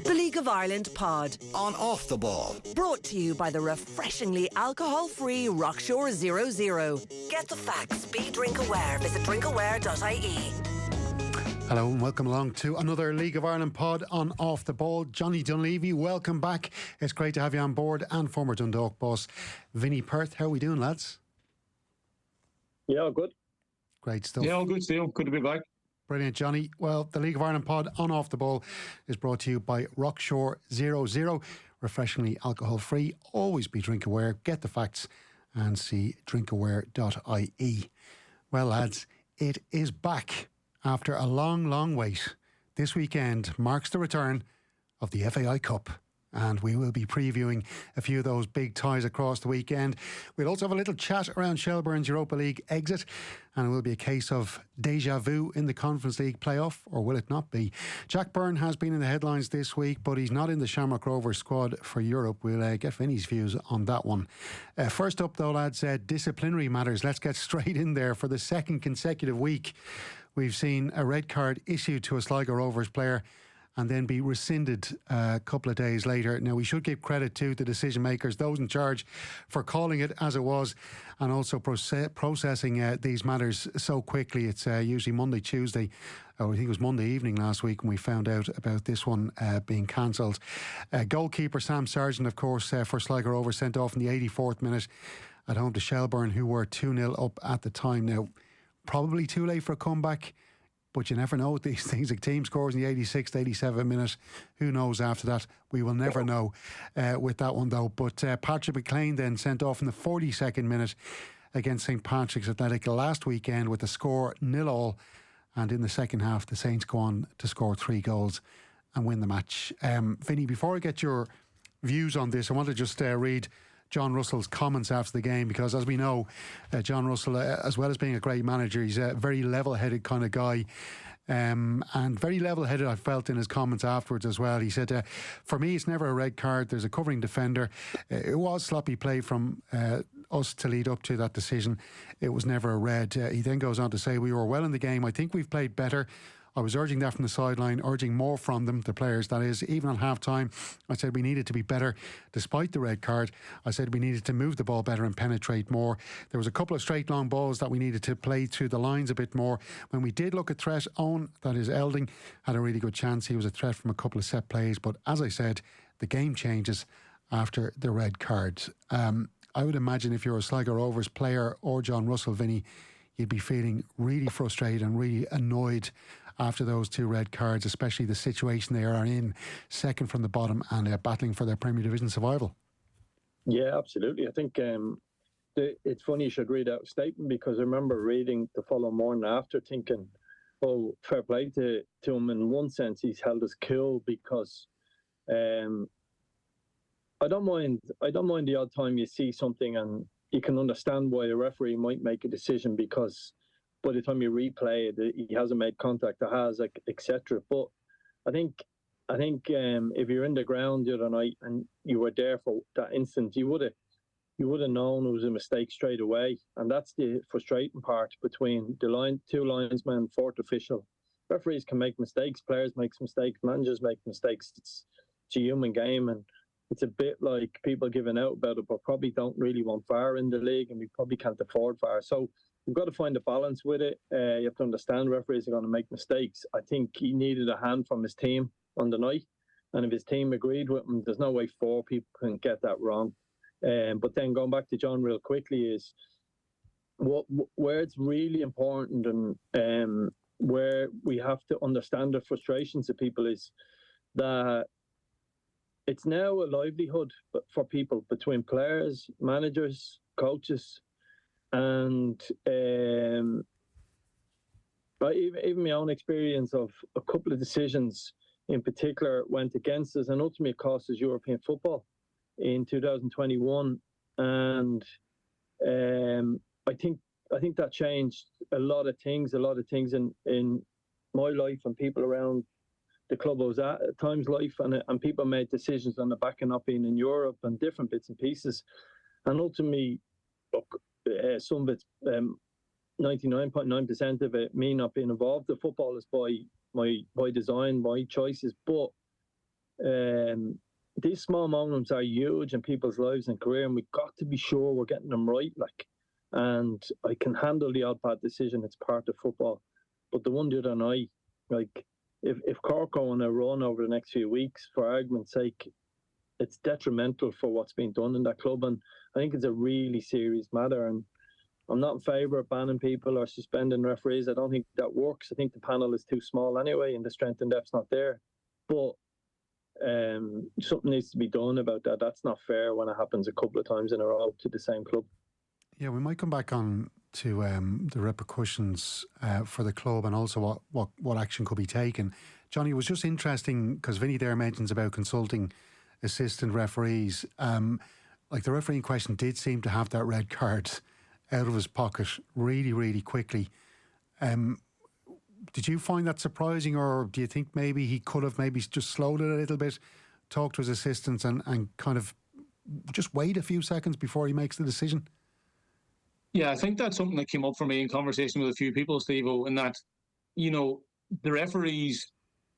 The League of Ireland pod. On Off the Ball. Brought to you by the refreshingly alcohol-free Rockshore 00. Get the facts. Be drink aware. Visit drinkaware.ie. Hello and welcome along to another League of Ireland pod on Off the Ball. Johnny Dunleavy, welcome back. It's great to have you on board, and former Dundalk boss Vinny Perth. How are we doing, lads? Yeah, all good. Great stuff. Yeah, all good, Steve. Good to be back. Brilliant, Johnny. Well, the League of Ireland pod on Off the Ball is brought to you by Rockshore 00. Refreshingly alcohol-free. Always be drink aware. Get the facts and see drinkaware.ie. Well, lads, it is back. After a long wait, this weekend marks the return of the FAI Cup, and we will be previewing a few of those big ties across the weekend. We'll also have a little chat around Shelbourne's Europa League exit, and it will be a case of deja vu in the Conference League playoff, or will it not be? Jack Byrne has been in the headlines this week, but he's not in the Shamrock Rovers squad for Europe. We'll get Vinny's views on that one. First up though, lads, disciplinary matters. Let's get straight in there. For the second consecutive week, we've seen a red card issued to a Sligo Rovers player and then be rescinded a couple of days later. Now, we should give credit to the decision makers, those in charge, for calling it as it was and also processing these matters so quickly. It's usually Monday, Tuesday, or I think it was Monday evening last week when we found out about this one being cancelled. Goalkeeper Sam Sargent, of course, for Sligo Rovers, sent off in the 84th minute at home to Shelbourne, who were 2-0 up at the time. Now, probably too late for a comeback, but you never know with these things. A team scores in the 86th, 87th minute. Who knows after that? We will never know with that one, though. But Patrick McLean then sent off in the 42nd minute against St Patrick's Athletic last weekend with the score 0-0. And in the second half, the Saints go on to score 3 goals and win the match. Vinny, before I get your views on this, I want to just read John Russell's comments after the game, because as we know, John Russell, as well as being a great manager, he's a very level-headed kind of guy, and very level-headed I felt in his comments afterwards as well. He said, for me it's never a red card, there's a covering defender. It was sloppy play from us to lead up to that decision. It was never a red. He then goes on to say, we were well in the game, I think we've played better. I was urging that from the sideline, urging more from them, the players that is. Even at half-time, I said we needed to be better despite the red card. I said we needed to move the ball better and penetrate more. There was a couple of straight long balls that we needed to play through the lines a bit more. When we did look at threat, Owen, that is Elding, had a really good chance. He was a threat from a couple of set plays. But as I said, the game changes after the red card. I would imagine if you're a Sligo Rovers player or John Russell, Vinny, you'd be feeling really frustrated and really annoyed after those 2 red cards, especially the situation they are in, second from the bottom and battling for their Premier Division survival. Yeah, absolutely. I think it's funny you should read out a statement, because I remember reading the following morning after thinking, oh, fair play to him. In one sense, he's held us cool, because I don't mind the odd time you see something and you can understand why a referee might make a decision, because by the time you replay it, he hasn't made contact, or has, like, etc. But I think if you're in the ground the other night and you were there for that instant, you would have known it was a mistake straight away. And that's the frustrating part between the 2 linesmen, 4th official. Referees can make mistakes, players make mistakes, managers make mistakes. It's a human game, and it's a bit like people giving out about it, but probably don't really want VAR in the league, and we probably can't afford VAR. So we've got to find a balance with it. You have to understand referees are going to make mistakes. I think he needed a hand from his team on the night, and if his team agreed with him, there's no way 4 people can get that wrong. But then going back to John real quickly, is where it's really important, and where we have to understand the frustrations of people, is that it's now a livelihood for people, between players, managers, coaches, and even my own experience of a couple of decisions in particular went against us and ultimately cost us European football in 2021. And I think that changed a lot of things in my life and people around the club I was at times life, and people made decisions on the back of not being in Europe and different bits and pieces. And ultimately, look, some of it's 99.9% of it, me not being involved. The football is by design, by choices. But these small moments are huge in people's lives and career, and we've got to be sure we're getting them right. Like, and I can handle the odd bad decision; it's part of football. But the one the other night, like, if Cork go on a run over the next few weeks, for argument's sake, it's detrimental for what's being done in that club, and I think it's a really serious matter. And I'm not in favour of banning people or suspending referees. I don't think that works. I think the panel is too small anyway, and the strength and depth's not there. But something needs to be done about that. That's not fair when it happens a couple of times in a row to the same club. Yeah, we might come back on to the repercussions for the club and also what action could be taken. Johnny, it was just interesting because Vinny there mentions about consulting assistant referees. Like the referee in question did seem to have that red card out of his pocket really, really quickly. Did you find that surprising, or do you think maybe he could have maybe just slowed it a little bit, talked to his assistants and kind of just wait a few seconds before he makes the decision? Yeah, I think that's something that came up for me in conversation with a few people, Stevo, in that, you know, the referees,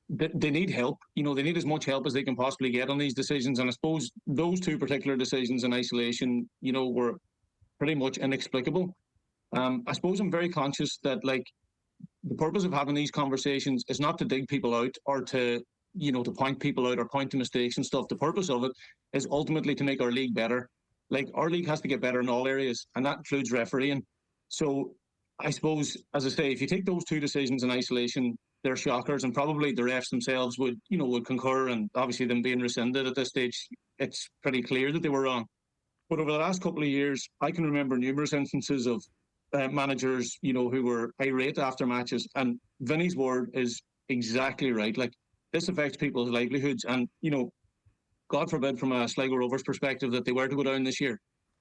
they need help. You know, they need as much help as they can possibly get on these decisions. And I suppose those two particular decisions in isolation, you know, were pretty much inexplicable. I suppose I'm very conscious that, like, the purpose of having these conversations is not to dig people out or to, you know, to point people out or point to mistakes and stuff. The purpose of it is ultimately to make our league better. Like, our league has to get better in all areas, and that includes refereeing. So I suppose, as I say, if you take those two decisions in isolation, they're shockers, and probably the refs themselves would concur, and obviously them being rescinded at this stage, it's pretty clear that they were wrong. But over the last couple of years, I can remember numerous instances of managers, you know, who were irate after matches, and Vinny's word is exactly right. Like, this affects people's livelihoods, and, you know, God forbid from a Sligo Rovers perspective that they were to go down this year.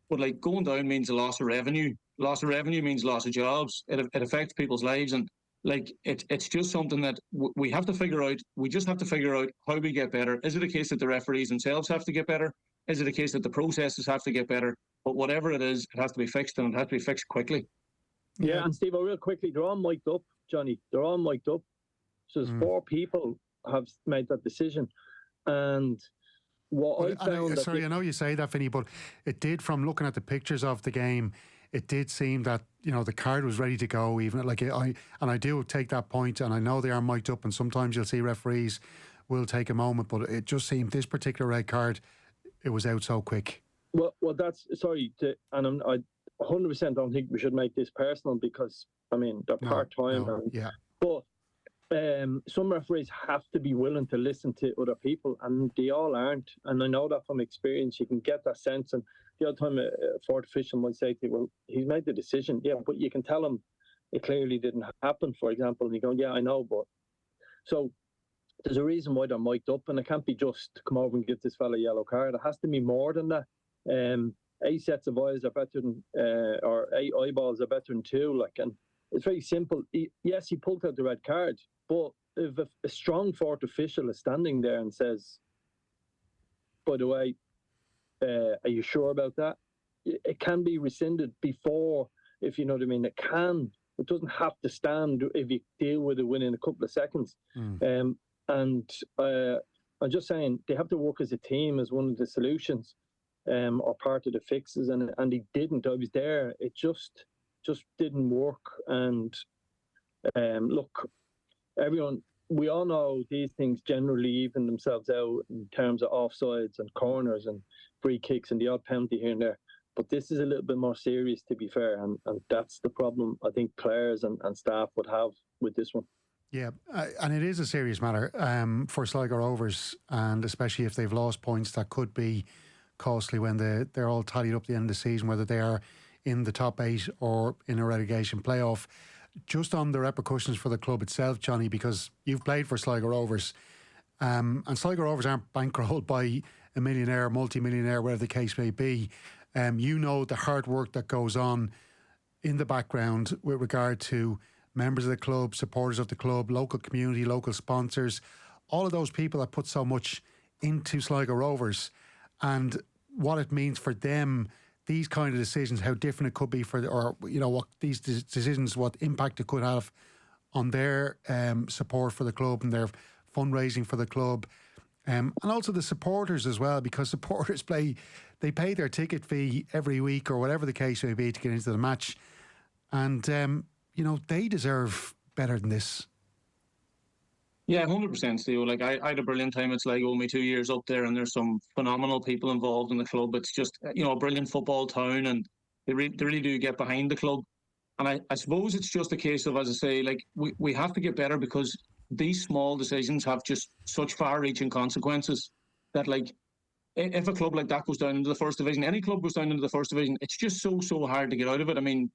But, like, going down means a loss of revenue. Loss of revenue means loss of jobs. It affects people's lives. And, like, it's just something that we have to figure out. We just have to figure out how we get better. Is it a case that the referees themselves have to get better? Is it a case that the processes have to get better? But whatever it is, it has to be fixed, and it has to be fixed quickly. Yeah, and Steve, real quickly, they're all mic'd up, Johnny. They're all mic'd up. So there's 4 people have made that decision. And what I found... I know you say that, Vinny, but it did, from looking at the pictures of the game, it did seem that, you know, the card was ready to go. Even like I do take that point, and I know they are mic'd up, and sometimes you'll see referees will take a moment, but it just seemed this particular red card, it was out so quick. Well, that's I 100% don't think we should make this personal, because I mean they're part-time. Yeah. But some referees have to be willing to listen to other people, and they all aren't. And I know that from experience. You can get that sense. And the other time a fourth official might say to you, well, he's made the decision. Yeah, but you can tell him it clearly didn't happen, for example. And you go, yeah, I know. But so there's a reason why they're mic'd up, and it can't be just come over and give this fella a yellow card. It has to be more than that. 8 sets of eyes are better than, or 8 eyeballs are better than 2. Like, and it's very simple. Yes, he pulled out the red card, but if a strong fourth official is standing there and says, by the way, are you sure about that? It can be rescinded before, if you know what I mean. It doesn't have to stand if you deal with it within a couple of seconds. And I'm just saying, they have to work as a team as one of the solutions. Or part of the fixes, and he didn't. I was there. It just didn't work. And look, everyone, we all know these things generally even themselves out in terms of offsides and corners and free kicks and the odd penalty here and there. But this is a little bit more serious, to be fair, and that's the problem I think players and staff would have with this one. Yeah, and it is a serious matter for Sligo Rovers, and especially if they've lost points that could be costly when they're all tallied up at the end of the season, whether they are in the top 8 or in a relegation playoff. Just on the repercussions for the club itself, Johnny, because you've played for Sligo Rovers, and Sligo Rovers aren't bankrolled by a millionaire, multi-millionaire, whatever the case may be. You know the hard work that goes on in the background with regard to members of the club, supporters of the club, local community, local sponsors, all of those people that put so much into Sligo Rovers, and what it means for them, these kind of decisions, how different it could be for, or, you know, what these decisions, what impact it could have on their support for the club and their fundraising for the club. And also the supporters as well, because supporters pay their ticket fee every week or whatever the case may be to get into the match. And, they deserve better than this. Yeah, 100%, Theo. Like, I had a brilliant time at Sligo, only 2 years up there, and there's some phenomenal people involved in the club. It's just, a brilliant football town, and they really do get behind the club. And I suppose it's just a case of, as I say, like, we have to get better, because these small decisions have just such far-reaching consequences that, like, if a club like that goes down into the first division, any club goes down into the first division, it's just so hard to get out of it. I mean,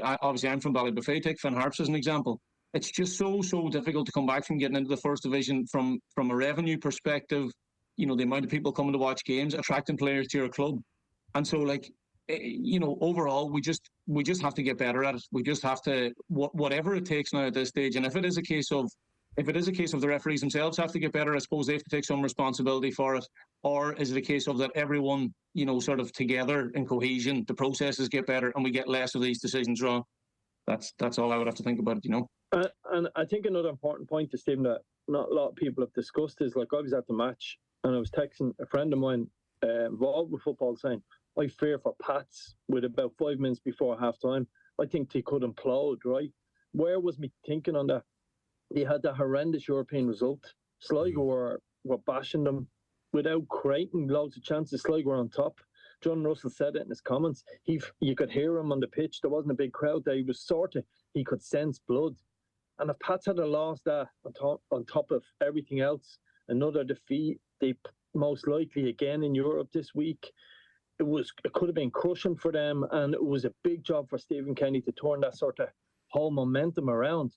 obviously I'm from Ballybuffet, take Finn Harps as an example. It's just so difficult to come back from getting into the first division from a revenue perspective. The amount of people coming to watch games, attracting players to your club, and so, like, overall, we just have to get better at it. We just have to, whatever it takes now at this stage. And if it is a case of the referees themselves have to get better, I suppose they have to take some responsibility for it. Or is it a case of that everyone, sort of together in cohesion, the processes get better and we get less of these decisions wrong? That's all I would have to think about it, And I think another important point to Stephen that not a lot of people have discussed is, like, I was at the match and I was texting a friend of mine involved with football saying, I fear for Pats with about 5 minutes before half time. I think they could implode, right? Where was me thinking on that? They had that horrendous European result. Sligo were bashing them without creating loads of chances. Sligo were on top. John Russell said it in his comments. You could hear him on the pitch. There wasn't a big crowd there. He could sense blood. And if Pats had lost that on top of everything else, another defeat, they most likely again in Europe this week, it could have been crushing for them, and it was a big job for Stephen Kenny to turn that sort of whole momentum around.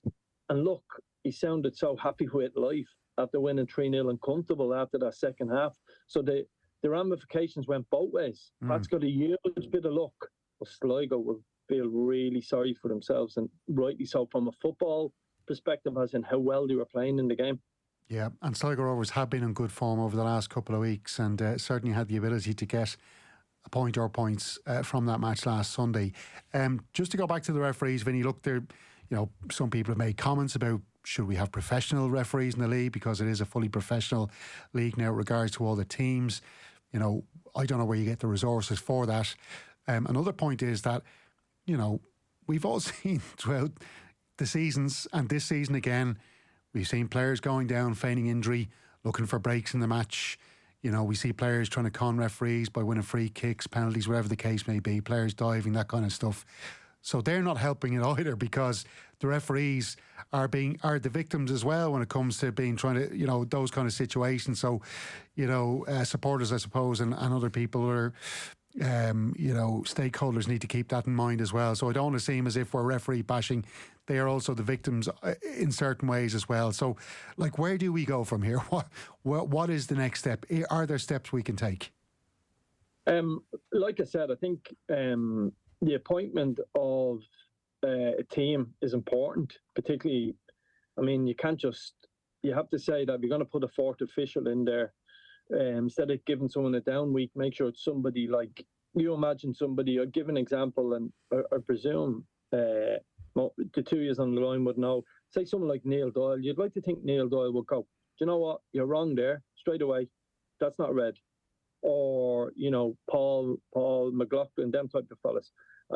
And look, he sounded so happy with life after winning 3-0 and comfortable after that second half. So the ramifications went both ways. Pat's got a huge bit of luck, but Sligo will feel really sorry for themselves, and rightly so from a football perspective, as in how well they were playing in the game. Yeah, and Sligo Rovers have been in good form over the last couple of weeks, and certainly had the ability to get a point or points from that match last Sunday. Just to go back to the referees, Vinny, look, there, some people have made comments about should we have professional referees in the league, because it is a fully professional league now in regards to all the teams. I don't know where you get the resources for that. Another point is that, we've all seen throughout the seasons, and this season again, we've seen players going down, feigning injury, looking for breaks in the match. We see players trying to con referees by winning free kicks, penalties, whatever the case may be, players diving, that kind of stuff. So they're not helping it either, because the referees are the victims as well when it comes to trying to, those kind of situations. So, supporters, I suppose, and other people are, stakeholders need to keep that in mind as well. So I don't want to seem as if we're referee bashing. They are also the victims in certain ways as well. So, like, where do we go from here? What is the next step? Are there steps we can take? Like I said, I think the appointment of a team is important, particularly, I mean, you have to say that if you're going to put a fourth official in there, instead of giving someone a down week, make sure it's somebody like, you imagine somebody, I'll give an example, and I presume the 2 years on the line would know, say someone like Neil Doyle, you'd like to think Neil Doyle would go, do you know what, you're wrong there, straight away, that's not red. Or, Paul McLaughlin, them type of fellas.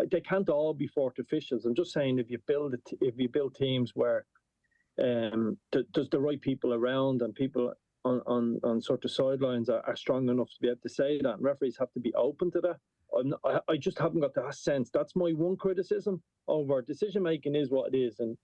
They can't all be fourth officials. I'm just saying, if you build teams where there's the right people around, and people on sort of sidelines are strong enough to be able to say that, and referees have to be open to that. I just haven't got that sense. That's my one criticism over decision making is what it is, and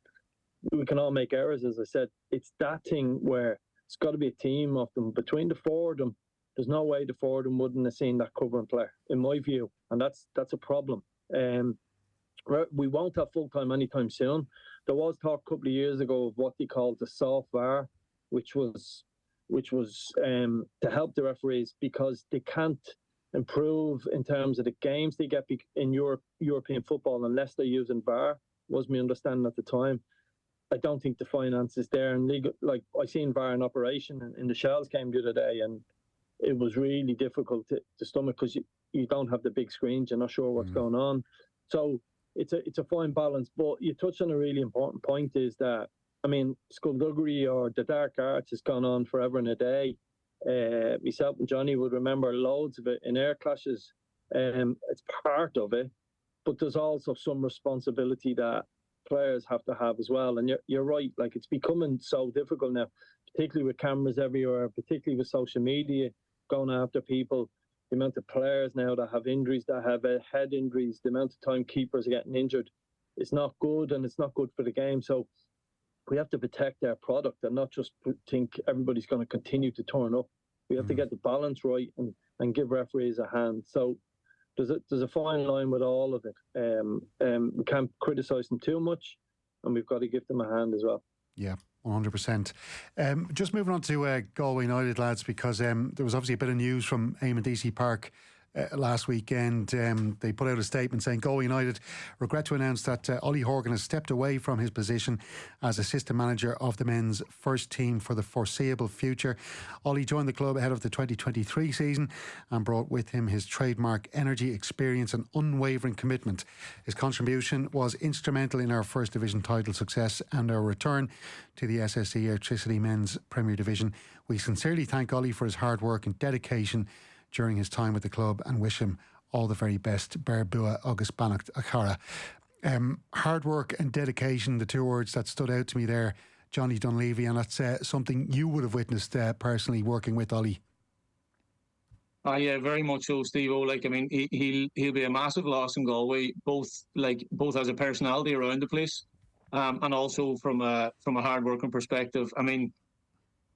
we can all make errors. As I said, it's that thing where it's got to be a team of them. Between the four of them, there's no way the four of them wouldn't have seen that covering player, in my view, and that's a problem. We won't have full time anytime soon. There was talk a couple of years ago of what they called the soft VAR, which was to help the referees, because they can't improve in terms of the games they get in European football unless they're using VAR, was my understanding at the time. I don't think the finance is there, and legal, like, I seen VAR in operation in the Shells game the other day, and it was really difficult to stomach, because you don't have the big screens, you're not sure what's going on. So it's a fine balance. But you touched on a really important point, is that, I mean, skullduggery or the dark arts has gone on forever and a day. myself and Johnny would remember loads of it in air clashes. It's part of it, but there's also some responsibility that players have to have as well. And you're right, like it's becoming so difficult now, particularly with cameras everywhere, particularly with social media going after people. The amount of players now that have injuries, that have head injuries, the amount of time keepers are getting injured, it's not good, and it's not good for the game. So we have to protect our product and not just think everybody's going to continue to turn up. We have to get the balance right and give referees a hand. So there's a fine line with all of it. We can't criticise them too much, and we've got to give them a hand as well. Yeah, 100%. Just moving on to Galway United, lads, because there was obviously a bit of news from Eamon DC Park last weekend. They put out a statement saying Galway United regret to announce that Ollie Horgan has stepped away from his position as assistant manager of the men's first team for the foreseeable future. Ollie joined the club ahead of the 2023 season and brought with him his trademark energy, experience and unwavering commitment. His contribution was instrumental in our first division title success and our return to the SSE Electricity Men's Premier Division. We sincerely thank Ollie for his hard work and dedication during his time with the club and wish him all the very best. Bear Bua August Bannock Akara. Hard work and dedication, the two words that stood out to me there, Johnny Dunleavy, and that's something you would have witnessed personally working with Ollie. Yeah, very much so, Stevo. Like, I mean, he'll be a massive loss in Galway, both as a personality around the place, and also from a hard working perspective. I mean,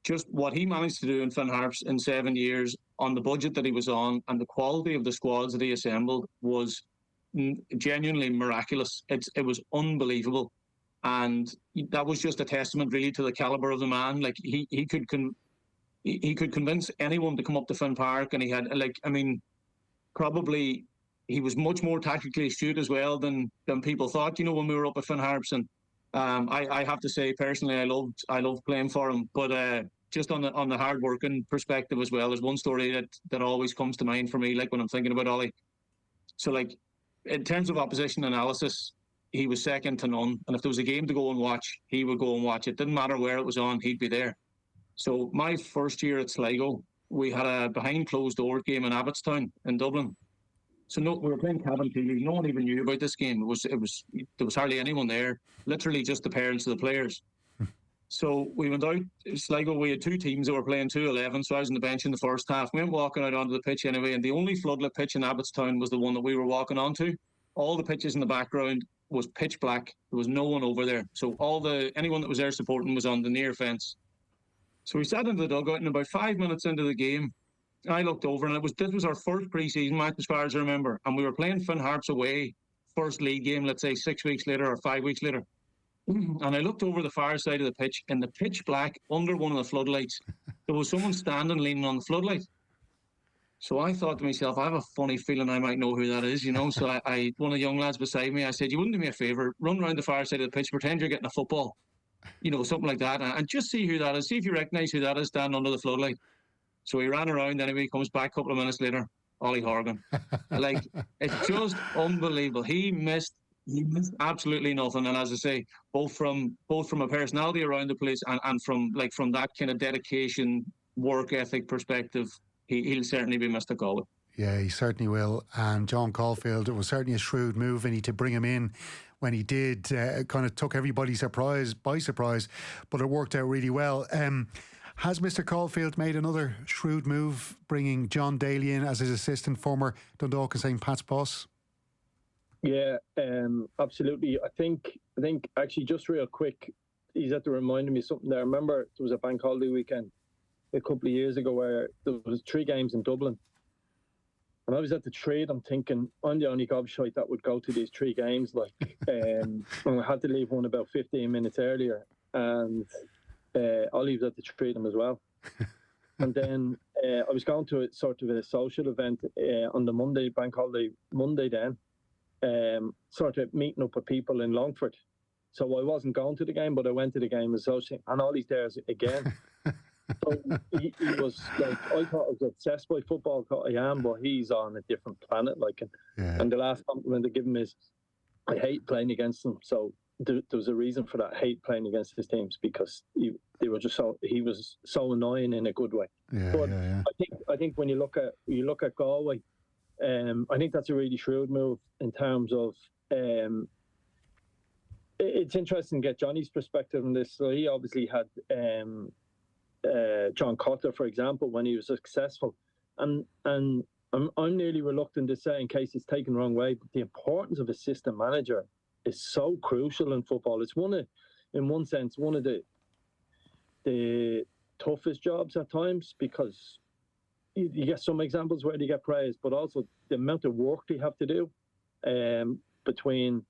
just what he managed to do in Finn Harps in 7 years on the budget that he was on and the quality of the squads that he assembled was genuinely miraculous. It was unbelievable, and that was just a testament really to the calibre of the man. Like he could convince anyone to come up to Finn Park, and he had probably he was much more tactically astute as well than people thought. You know, when we were up at Finn Harps, and I have to say personally, I loved playing for him. But just on the hard working perspective as well, there's one story that always comes to mind for me, like when I'm thinking about Ollie. So, like, in terms of opposition analysis, he was second to none. And if there was a game to go and watch, he would go and watch it. Didn't matter where it was on, he'd be there. So my first year at Sligo, we had a behind closed door game in Abbottstown in Dublin. So we were playing cabin fever. No one even knew about this game. There was hardly anyone there. Literally just the parents of the players. So we went out Sligo. We had two teams that were playing 2-11. So I was on the bench in the first half. We went walking out onto the pitch anyway, and the only floodlit pitch in Abbottstown was the one that we were walking onto. All the pitches in the background was pitch black. There was no one over there. So anyone that was there supporting was on the near fence. So we sat into the dugout, and about 5 minutes into the game, I looked over, and this was our first pre-season match as far as I remember, and we were playing Finn Harps away, first league game, let's say 6 weeks later or 5 weeks later. And I looked over the far side of the pitch, in the pitch black under one of the floodlights, there was someone standing leaning on the floodlight. So I thought to myself, I have a funny feeling I might know who that is, you know. So one of the young lads beside me, I said, you wouldn't do me a favour, run around the far side of the pitch, pretend you're getting a football, you know, something like that, and just see who that is, see if you recognise who that is standing under the floodlight. So he ran around anyway, comes back a couple of minutes later, Ollie Horgan. Like, it's just unbelievable. He missed absolutely nothing. And as I say, both from a personality around the place and from that kind of dedication, work ethic perspective, he'll certainly be missed at Galway. Yeah, he certainly will. And John Caulfield, it was certainly a shrewd move, Vinny, to bring him in when he did. Kind of took everybody by surprise, but it worked out really well. Has Mr. Caulfield made another shrewd move, bringing John Daly in as his assistant, former Dundalk and St. Pat's boss? Yeah, absolutely. I think actually, just real quick, he's had to remind me of something there. I remember there was a bank holiday weekend a couple of years ago where there was 3 games in Dublin. And I was at the trade, I'm thinking, I'm the only gobshite that would go to these 3 games. And I had to leave one about 15 minutes earlier. And Ollie was at the trade as well. And then I was going to a sort of a social event on the Monday, bank holiday Monday then, sort of meeting up with people in Longford. So I wasn't going to the game, but I went to the game associating, and Ollie's there again. So he was like, I thought I was obsessed by football, I am, but he's on a different planet. And the last compliment I give him is, I hate playing against him. So there was a reason for that hate playing against his teams, because he was so annoying in a good way. But I think when you look at Galway, I think that's a really shrewd move in terms of. It's interesting to get Johnny's perspective on this. So he obviously had John Cotter, for example, when he was successful, and I'm nearly reluctant to say, in case it's taken the wrong way, but the importance of assistant manager is so crucial in football. It's in one sense, one of the toughest jobs at times, because you get some examples where they get praise, but also the amount of work they have to do between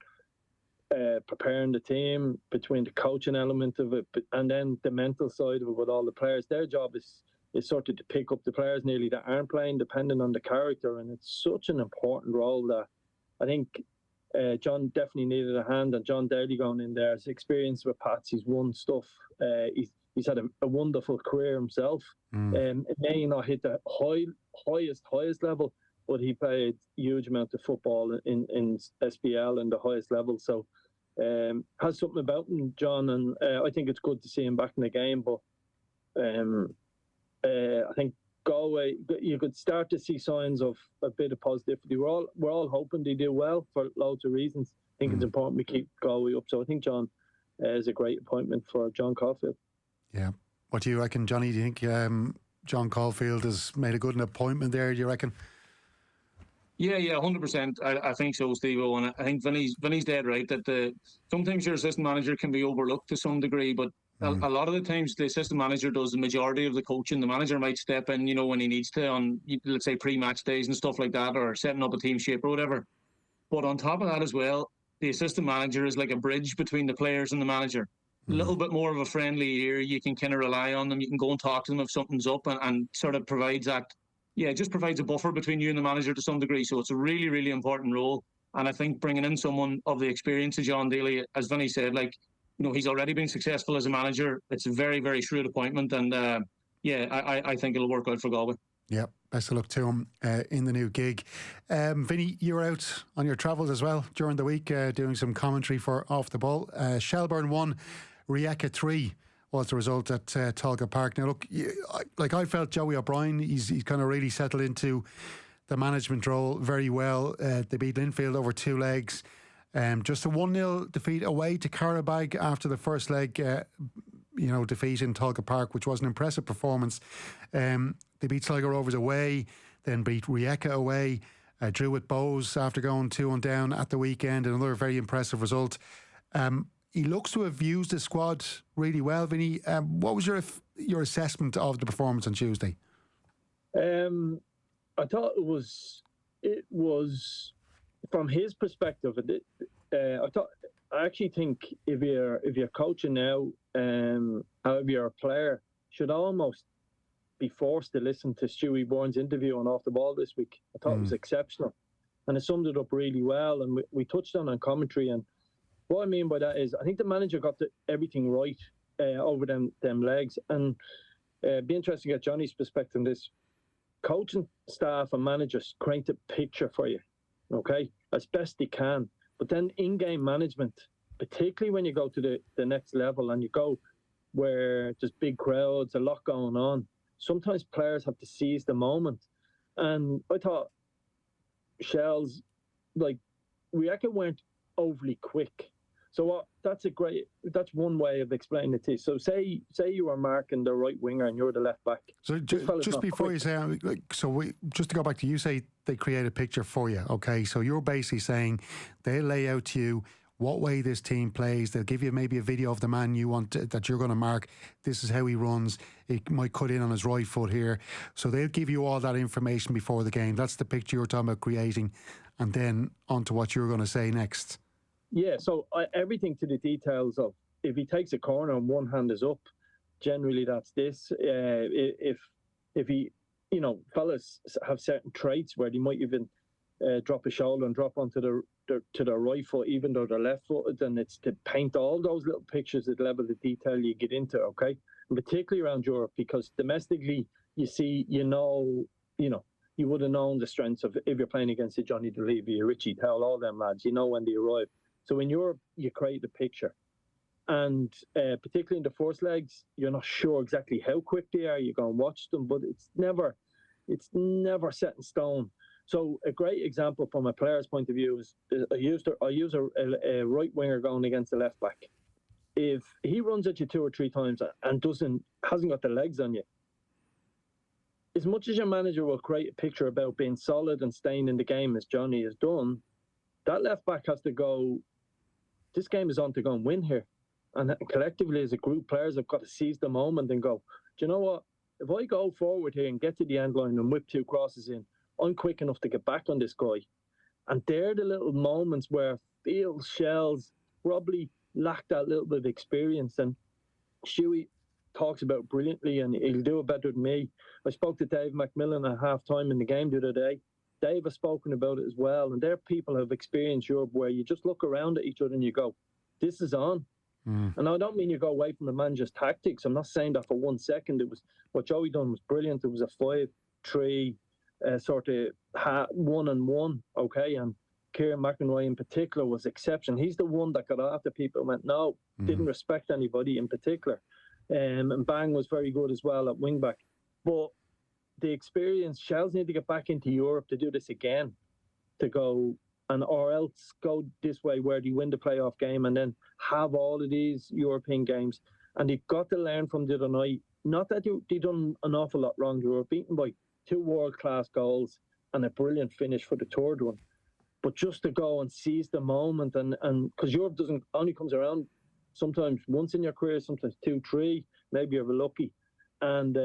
preparing the team, between the coaching element of it, and then the mental side of it with all the players. Their job is sort of to pick up the players nearly that aren't playing, depending on the character, and it's such an important role that I think John definitely needed a hand. And John Daly going in there, his experience with Pats, he's won stuff. He's had a wonderful career himself. It may not hit the highest level, but he played huge amount of football in SPL and the highest level. So has something about him, John, and I think it's good to see him back in the game. But I think Galway, you could start to see signs of a bit of positivity. We're all hoping they do well for loads of reasons. I think it's important we keep Galway up. So I think John is a great appointment for John Caulfield. Yeah. What do you reckon, Johnny? Do you think John Caulfield has made a good appointment there, do you reckon? Yeah, 100%. I think so, Stevo, and I think Vinny's dead right that sometimes your assistant manager can be overlooked to some degree, but a lot of the times the assistant manager does the majority of the coaching. The manager might step in, when he needs to on, let's say, pre-match days and stuff like that, or setting up a team shape or whatever. But on top of that as well, the assistant manager is like a bridge between the players and the manager. A little bit more of a friendly ear. You can kind of rely on them. You can go and talk to them if something's up, and sort of provides that. Yeah, it just provides a buffer between you and the manager to some degree. So it's a really, really important role. And I think bringing in someone of the experience of John Daly, as Vinny said, he's already been successful as a manager. It's a very, very shrewd appointment. And I think it'll work out for Galway. Yeah, best of luck to him in the new gig. Vinny, you were out on your travels as well during the week doing some commentary for Off the Ball. Shelbourne 1, Rijeka 3 was the result at Tolka Park. Now, look, I felt Joey O'Brien, he's kind of really settled into the management role very well. They beat Linfield over 2 legs. Just a 1-0 defeat away to Carabag after the first leg, defeat in Tolka Park, which was an impressive performance. They beat Sligo Rovers away, then beat Rijeka away, drew with Bows after going 2-1 down at the weekend. Another very impressive result. He looks to have used the squad really well, Vinny. What was your assessment of the performance on Tuesday? I thought it was from his perspective. I actually think if you're coaching now, however you're a player, should almost be forced to listen to Stewie Bourne's interview on Off the Ball this week. I thought it was exceptional, and it summed it up really well. And we touched on commentary, and what I mean by that is I think the manager got everything right over them legs, and be interesting to get Johnny's perspective on this. Coaching staff and managers create a picture for you, okay, as best they can. But then in-game management, particularly when you go to the next level and you go where there's big crowds, a lot going on, sometimes players have to seize the moment. And I thought Shells, Rijeka weren't overly quick. So that's one way of explaining it to you. So say you were marking the right winger and you're the left back. So just before you say, just to go back to you, say they create a picture for you, okay? So you're basically saying they lay out to you what way this team plays. They'll give you maybe a video of the man you want that you're going to mark. This is how he runs. It might cut in on his right foot here. So they'll give you all that information before the game. That's the picture you're talking about creating, and then on to what you're going to say next. Yeah, so everything to the details of if he takes a corner and one hand is up, generally that's this. If he, fellas have certain traits where they might even drop a shoulder and drop onto the right foot, even though they're left-footed, and it's to paint all those little pictures at the level of detail you get into, okay? And particularly around Europe, because domestically, you see, you would have known the strengths of if you're playing against a Johnny Dunleavy, a Richie Towell, all them lads, when they arrive. So in Europe, you create a picture. And particularly in the first legs, you're not sure exactly how quick they are. You go and watch them, but it's never set in stone. So a great example from a player's point of view is I use a right winger going against a left back. If he runs at you 2 or 3 times and hasn't got the legs on you, as much as your manager will create a picture about being solid and staying in the game as Johnny has done, that left back has to go, this game is on to go and win here. And collectively as a group, players have got to seize the moment and go, do you know what? If I go forward here and get to the end line and whip 2 crosses in, I'm quick enough to get back on this guy. And they're the little moments where Fields, Shells probably lack that little bit of experience. And Shuey talks about it brilliantly, and he'll do it better than me. I spoke to Dave McMillan at half-time in the game the other day. Dave has spoken about it as well. And there are people who have experienced Europe where you just look around at each other and you go, this is on. And I don't mean you go away from the manager's tactics. I'm not saying that for 1 second. It was what Joey done was brilliant. It was a 5-3 sort of 1-1, okay? And Kieran McInroy in particular was exceptional. He's the one that got after people and went, no, didn't respect anybody in particular. And Bang was very good as well at wing-back. But the experience, Shells need to get back into Europe to do this again, to go, or else go this way where they win the playoff game and then have all of these European games. And they've got to learn from the other night. Not that they done an awful lot wrong. They were beaten by 2 world-class goals and a brilliant finish for the 3rd one. But just to go and seize the moment, and because Europe only comes around sometimes once in your career, sometimes 2, 3, maybe you're lucky. And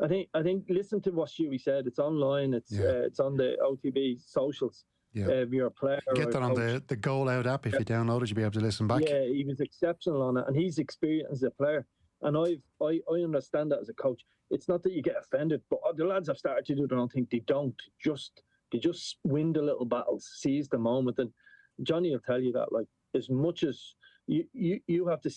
I think listen to what Shuey said. It's online. It's on the OTB socials. Yeah. If you're a player, get that on the Goal Out app. If you download it, you'll be able to listen back. Yeah, he was exceptional on it, and he's experienced as a player. And I understand that as a coach. It's not that you get offended, but the lads have started to do it. I don't think they don't. They just win the little battles, seize the moment. And Johnny will tell you that, like, as much as you have to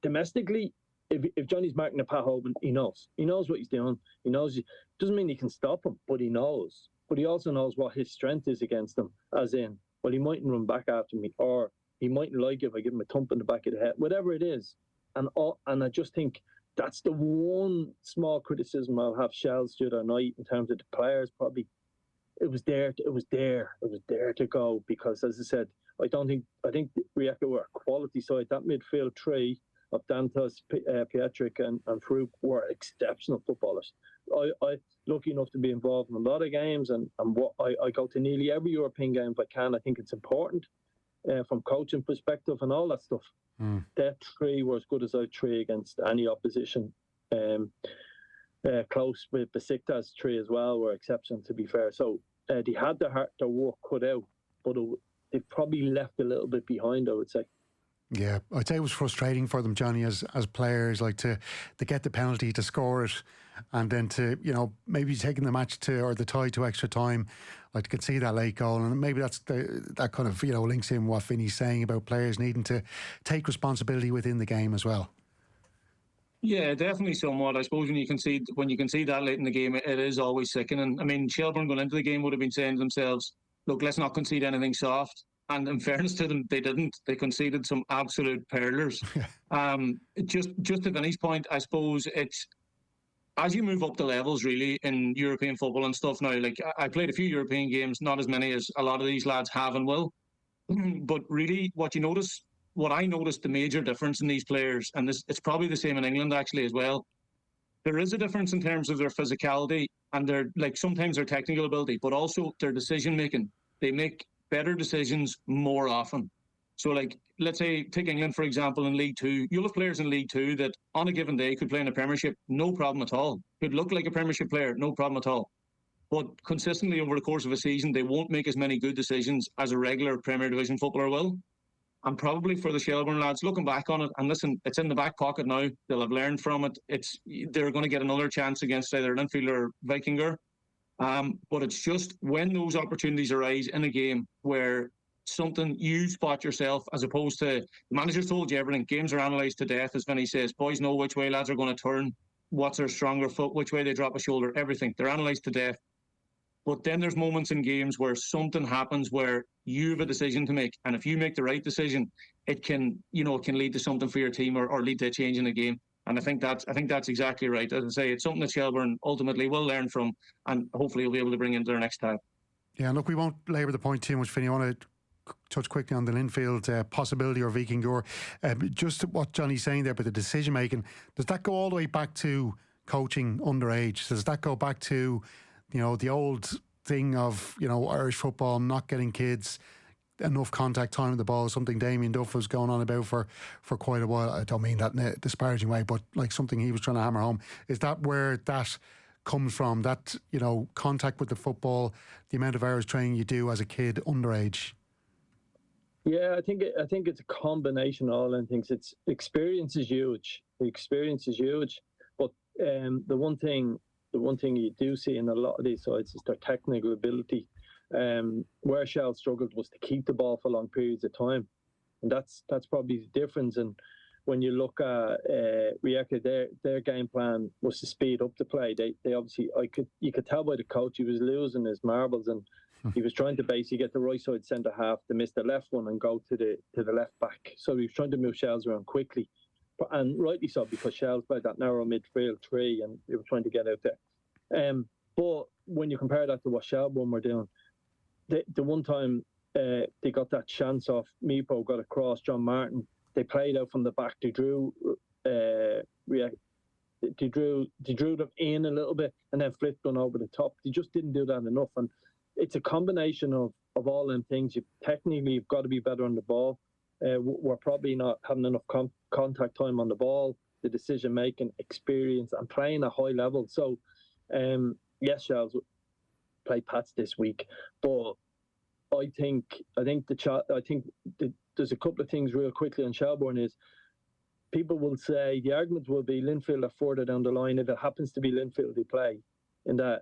domestically, if Johnny's marking a Pat Hoban, he knows what he's doing. He knows. Doesn't mean he can stop him, but he knows. But he also knows what his strength is against him, as in, well, he mightn't run back after me, or he mightn't like it if I give him a thump in the back of the head, whatever it is. And I just think that's the one small criticism I'll have Shells the other night in terms of the players. Probably it was there to go, because, as I said, I think Rijeka were a quality side. That midfield 3 of Dantas, Pietrek and Fruk were exceptional footballers. I lucky enough to be involved in a lot of games, and what I go to nearly every European game if I can. I think it's important from coaching perspective and all that stuff. That 3 were as good as I 3 against any opposition. Close with Besiktas 3 as well were exceptional, to be fair. So they had their work cut out, but they probably left a little bit behind, I would say. Yeah, I'd say it was frustrating for them, Johnny, as players, like to get the penalty, to score it, and then to, maybe taking the match or the tie to extra time, like to concede that late goal. And maybe that's that kind of, links in what Vinny's saying about players needing to take responsibility within the game as well. Yeah, definitely somewhat. I suppose when you concede that late in the game, it is always sickening. I mean, Shelbourne going into the game would have been saying to themselves, look, let's not concede anything soft. And in fairness to them, they didn't. They conceded some absolute pearlers. Just to Vinny's point, I suppose it's, as you move up the levels, really, in European football and stuff now, like I played a few European games, not as many as a lot of these lads have and will. But really, what I noticed the major difference in these players, and it's probably the same in England actually as well, there is a difference in terms of their physicality and sometimes their technical ability, but also their decision making. They make better decisions more often. So, let's say, take England, for example, in League Two. You'll have players in League Two that on a given day could play in a Premiership, no problem at all. Could look like a Premiership player, no problem at all. But consistently over the course of a season, they won't make as many good decisions as a regular Premier Division footballer will. And probably for the Shelbourne lads, looking back on it, and listen, it's in the back pocket now. They'll have learned from it. They're going to get another chance against either Linfield or Vikinger. But it's just when those opportunities arise in a game where something you spot yourself, as opposed to the manager's told you everything. Games are analysed to death, as Vinny says. Boys know which way lads are going to turn, what's their stronger foot, which way they drop a shoulder, everything. They're analysed to death. But then there's moments in games where something happens where you have a decision to make, and if you make the right decision, it can lead to something for your team, or lead to a change in the game. And I think that's exactly right. As I say, it's something that Shelbourne ultimately will learn from, and hopefully will be able to bring into their next time. Yeah, look, we won't labour the point too much, Vinny. I want to touch quickly on the Linfield possibility, or Viking Gore. Just what Johnny's saying there, but the decision making, does that go all the way back to coaching underage? Does that go back to, the old thing of, Irish football not getting kids enough contact time with the ball, something Damien Duff was going on about for quite a while? I don't mean that in a disparaging way, but like something he was trying to hammer home. Is that where that comes from, that, contact with the football, the amount of hours training you do as a kid underage? Yeah, I think it's a combination of all them things. It's experience is huge. The experience is huge, but the one thing you do see in a lot of these sides is their technical ability. Where Shell struggled was to keep the ball for long periods of time, and that's probably the difference. And when you look at Rijeka, their game plan was to speed up the play. They obviously, you could tell by the coach, he was losing his marbles, and he was trying to basically get the right side centre half to miss the left one and go to the left back. So he was trying to move Shells around quickly, and rightly so, because Shells played that narrow midfield three, and they were trying to get out there. But when you compare that to what Shelbourne were doing, the one time they got that chance off, Meepo got across John Martin. They played out from the back. They drew them in a little bit and then flipped one over the top. They just didn't do that enough. And it's a combination of all them things. You've got to be better on the ball. We're probably not having enough contact time on the ball, the decision making, experience, and playing at high level. So, yes, Shells play Pats this week, but I think there's a couple of things real quickly on Shelbourne. Is people will say the argument will be Linfield are further down the line if it happens to be Linfield they play in that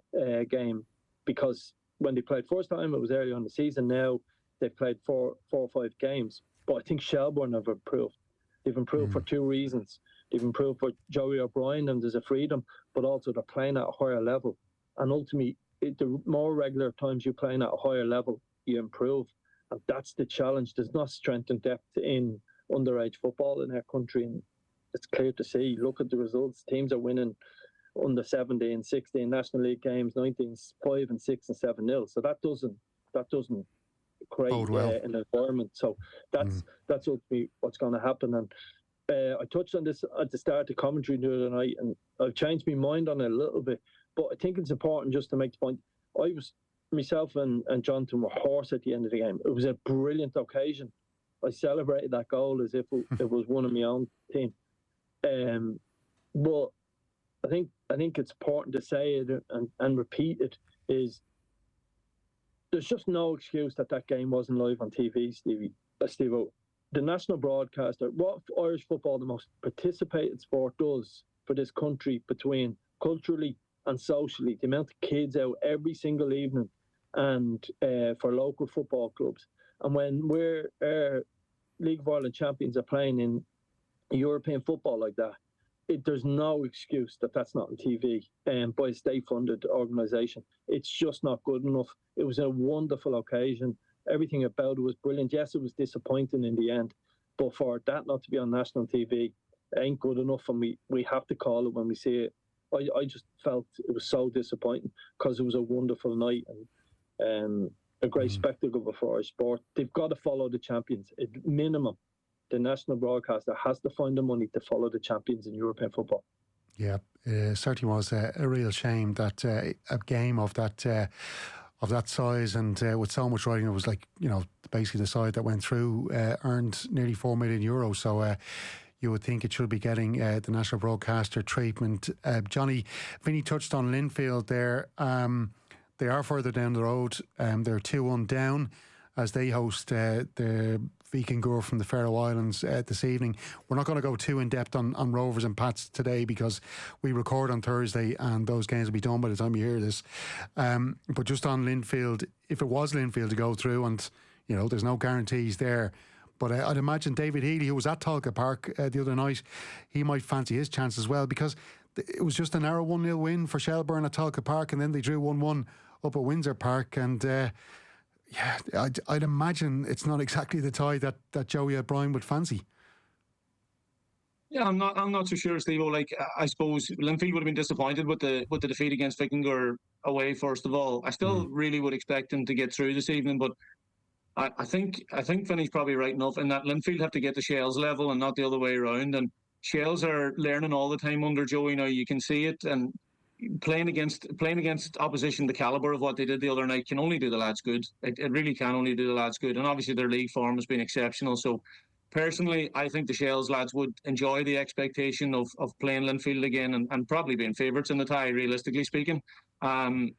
game, because when they played first time it was early on the season. Now they've played four or five games, but I think Shelbourne have improved. They've improved for two reasons. They've improved for Joey O'Brien, and there's a freedom, but also they're playing at a higher level. And ultimately, the more regular times you're playing at a higher level, you improve. And that's the challenge. There's not strength and depth in underage football in our country, and it's clear to see. Look at the results. Teams are winning under 17, 16 National League games, 19, 5 and 6 and 7-0. So that doesn't create an environment. So that's ultimately what's going to happen. And I touched on this at the start of the commentary the other night, and I've changed my mind on it a little bit. But I think it's important just to make the point. Myself and Jonathan were hoarse at the end of the game. It was a brilliant occasion. I celebrated that goal as if it was one of my own team. But I think it's important to say it and repeat it, is there's just no excuse that game wasn't live on TV, Stevo. The national broadcaster, what Irish football, the most participated sport, does for this country, between culturally and socially, the amount of kids out every single evening, and for local football clubs. And when we're League of Ireland champions are playing in European football like that, there's no excuse that's not on TV by a state-funded organisation. It's just not good enough. It was a wonderful occasion. Everything about it was brilliant. Yes, it was disappointing in the end, but for that not to be on national TV ain't good enough, and we have to call it when we see it. I just felt it was so disappointing, because it was a wonderful night and a great spectacle before our sport. They've got to follow the champions. At minimum, the national broadcaster has to find the money to follow the champions in European football. Yeah, it certainly was a real shame that a game of that size and with so much riding, it was like, basically the side that went through earned nearly €4 million. So you would think it should be getting the national broadcaster treatment. Johnny, Vinny touched on Linfield there. They are further down the road. They're 2-1 down as they host the Viking Gore from the Faroe Islands this evening. We're not going to go too in depth on Rovers and Pats today, because we record on Thursday and those games will be done by the time you hear this. But just on Linfield, if it was Linfield to go through, and there's no guarantees there, but I'd imagine David Healy, who was at Tolka Park the other night, he might fancy his chance as well, because it was just a narrow 1-0 win for Shelbourne at Tolka Park, and then they drew 1-1 up at Windsor Park. And I'd imagine it's not exactly the tie that Joey O'Brien would fancy. Yeah, I'm not so sure, Stevo. Like, I suppose Linfield would have been disappointed with the defeat against Vikingur away. First of all, I still really would expect them to get through this evening, but I think Vinny's probably right enough in that Linfield have to get to Shell's level and not the other way around. And Shells are learning all the time under Joey now. You can see it, and playing against opposition the calibre of what they did the other night can only do the lads good. It really can only do the lads good. And obviously their league form has been exceptional. So personally, I think the Shells lads would enjoy the expectation of playing Linfield again and probably being favourites in the tie, realistically speaking. And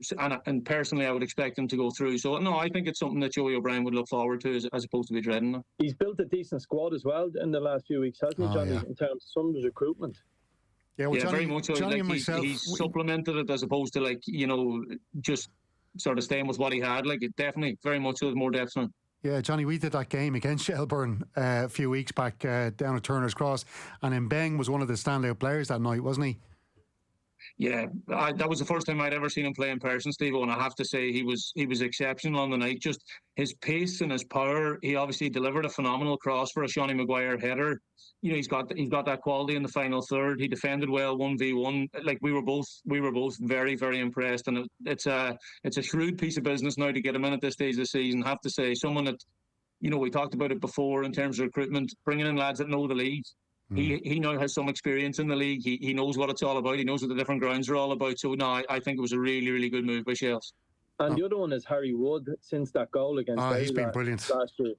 personally, I would expect them to go through. So, no, I think it's something that Joey O'Brien would look forward to as opposed to be dreading. He's built a decent squad as well in the last few weeks, hasn't he, Johnny, in terms of some of his recruitment? Yeah, well, Johnny, very much so. Johnny like and myself, he's supplemented it as opposed to, like, just sort of staying with what he had. Like, it definitely very much so, more depth on it. Yeah, Johnny, we did that game against Shelbourne a few weeks back down at Turner's Cross, and Mbeng was one of the standout players that night, wasn't he? Yeah, that was the first time I'd ever seen him play in person, Stevo, and I have to say he was exceptional on the night. Just his pace and his power. He obviously delivered a phenomenal cross for a Seanie Maguire header. He's got that quality in the final third. He defended well 1v1. Like, we were both very, very impressed, and it's a shrewd piece of business now to get him in at this stage of the season. I have to say, someone that, we talked about it before in terms of recruitment, bringing in lads that know the league. He now has some experience in the league. He knows what it's all about. He knows what the different grounds are all about. So, no, I think it was a really, really good move by Shells. And the other one is Harry Wood, since that goal against he's been brilliant last year.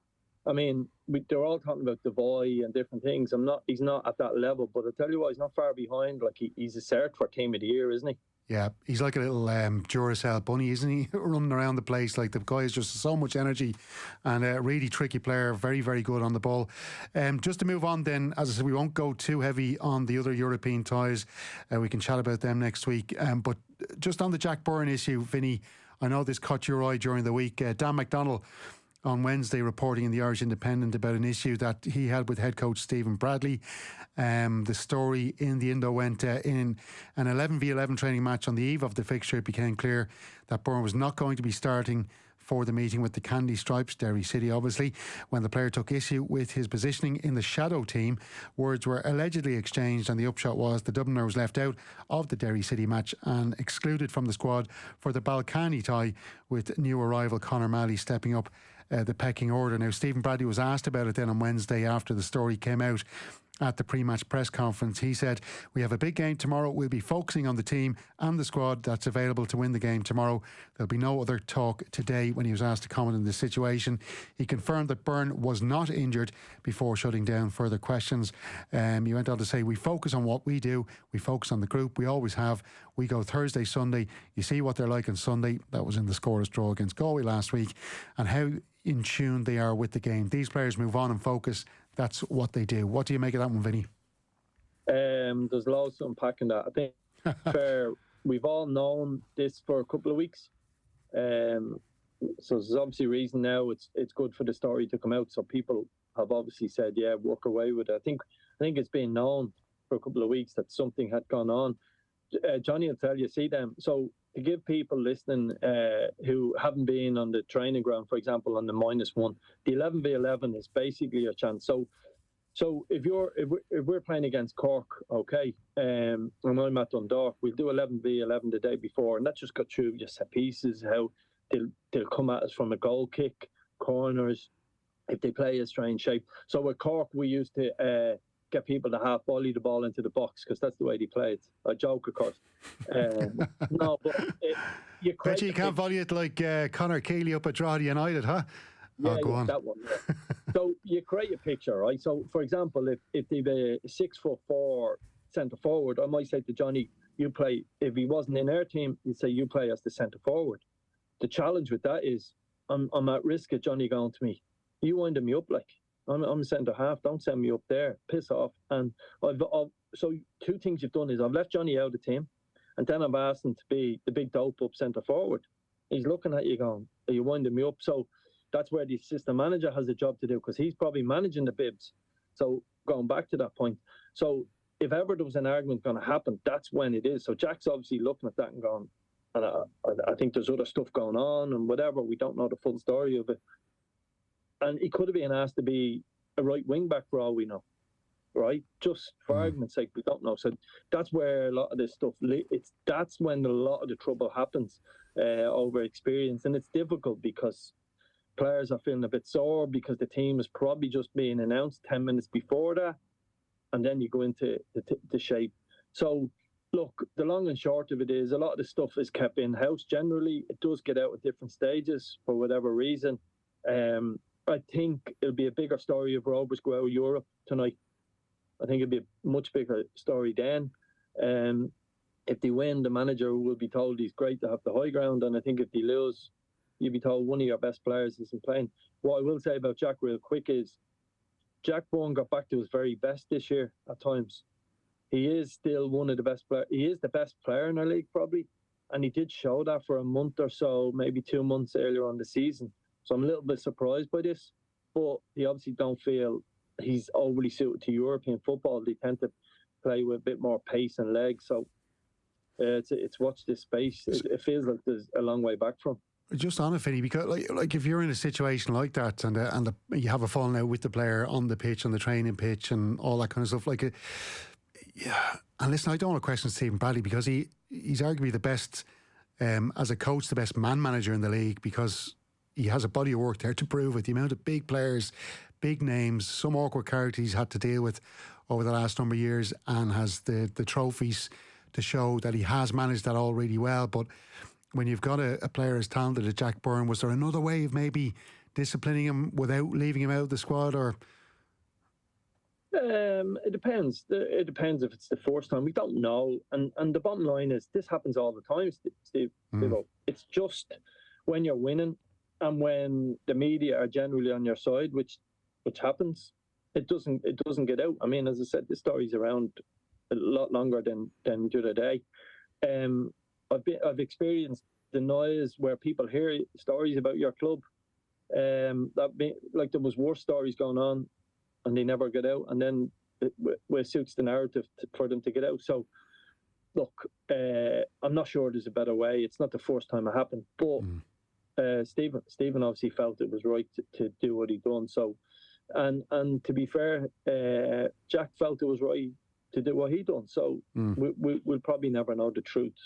I mean, they're all talking about Devoy and different things. He's not at that level, but I tell you what, he's not far behind. Like, he's a cert for Team of the Year, isn't he? Yeah, he's like a little Duracell bunny, isn't he? Running around the place. Like, the guy has just so much energy, and a really tricky player, very, very good on the ball. Just to move on then, as I said, we won't go too heavy on the other European ties. We can chat about them next week. But just on the Jack Byrne issue, Vinny, I know this caught your eye during the week. Dan McDonnell on Wednesday reporting in the Irish Independent about an issue that he had with head coach Stephen Bradley. The story in the Indo went in an 11v11 training match on the eve of the fixture. It became clear that Byrne was not going to be starting for the meeting with the Candy Stripes, Derry City obviously. When the player took issue with his positioning in the shadow team, words were allegedly exchanged, and the upshot was the Dubliner was left out of the Derry City match and excluded from the squad for the Balcani tie, with new arrival Conor Malley stepping up the pecking order. Now, Stephen Bradley was asked about it then on Wednesday after the story came out at the pre-match press conference. He said, "We have a big game tomorrow. We'll be focusing on the team and the squad that's available to win the game tomorrow. There'll be no other talk today." When he was asked to comment on the situation, he confirmed that Byrne was not injured before shutting down further questions. He went on to say, "We focus on what we do. We focus on the group. We always have. We go Thursday, Sunday. You see what they're like on Sunday." That was in the scoreless draw against Galway last week. And how in tune they are with the game. These players move on and focus. That's what they do. What do you make of that one, Vinny? There's loads to unpack in that. I think we've all known this for a couple of weeks. So there's obviously a reason now it's good for the story to come out. So people have obviously said, yeah, work away with it. I think it's been known for a couple of weeks that something had gone on. Johnny will tell you, see them. So to give people listening who haven't been on the training ground, for example, on the -1, the 11v11 is basically a chance. So if we're playing against Cork, okay, and I'm at Dundalk, we'll do 11v11 the day before, and that just got through your set pieces, how they'll come at us from a goal kick, corners, if they play a strange shape. So with Cork, we used to get people to half volley the ball into the box because that's the way they play it. A joke, of course. No, but you bet you can't volley it like Conor Keeley up at Drogheda United, huh? Yeah, go on. That one. Yeah. So you create a picture, right? So, for example, if they've a 6'4" centre forward, I might say to Johnny, you play. If he wasn't in our team, you'd say you play as the centre forward. The challenge with that is I'm at risk of Johnny going to me, "You winding me up like I'm centre half. Don't send me up there. Piss off." And so two things you've done is I've left Johnny out of the team, and then I've asked him to be the big dope up centre forward. He's looking at you going, "Are you winding me up?" So that's where the assistant manager has a job to do because he's probably managing the bibs. So going back to that point, so if ever there was an argument going to happen, that's when it is. So Jack's obviously looking at that and going, and I think there's other stuff going on and whatever. We don't know the full story of it. And he could have been asked to be a right wing back for all we know, right? Just for argument's sake, we don't know. So that's where a lot of this stuff, that's when a lot of the trouble happens over experience. And it's difficult because players are feeling a bit sore because the team is probably just being announced 10 minutes before that. And then you go into the shape. So, look, the long and short of it is a lot of the stuff is kept in-house. Generally, it does get out at different stages for whatever reason. I think it'll be a bigger story if Rovers go out of Europe tonight. I think it'll be a much bigger story then. If they win, the manager will be told he's great to have the high ground. And I think if they lose, you'll be told one of your best players isn't playing. What I will say about Jack real quick is Jack Byrne got back to his very best this year at times. He is still one of the best players. He is the best player in our league, probably. And he did show that for a month or so, maybe 2 months earlier on the season. So I'm a little bit surprised by this. But they obviously don't feel he's overly suited to European football. They tend to play with a bit more pace and legs. So it's watch this space. It feels like there's a long way back from. Just on it, Vinny, because like if you're in a situation like that and you have a falling out with the player on the pitch, on the training pitch and all that kind of stuff, yeah. And listen, I don't want to question Stephen Bradley because he's arguably the best, as a coach, the best man manager in the league because he has a body of work there to prove it. The amount of big players, big names, some awkward characters he's had to deal with over the last number of years and has the trophies to show that he has managed that all really well. But when you've got a player as talented as Jack Byrne, was there another way of maybe disciplining him without leaving him out of the squad? Or it depends. It depends if it's the first time. We don't know. And the bottom line is this happens all the time, Steve. It's just when you're winning and when the media are generally on your side, which happens, it doesn't get out. I mean, as I said, the story's around a lot longer than the other day. I've experienced the noise where people hear stories about your club. There was worse stories going on, and they never get out. And then it suits the narrative for them to get out. So, look, I'm not sure there's a better way. It's not the first time it happened, but Stephen obviously felt it was right to do what he done. So, and to be fair, Jack felt it was right to do what he done. So we'll probably never know the truth.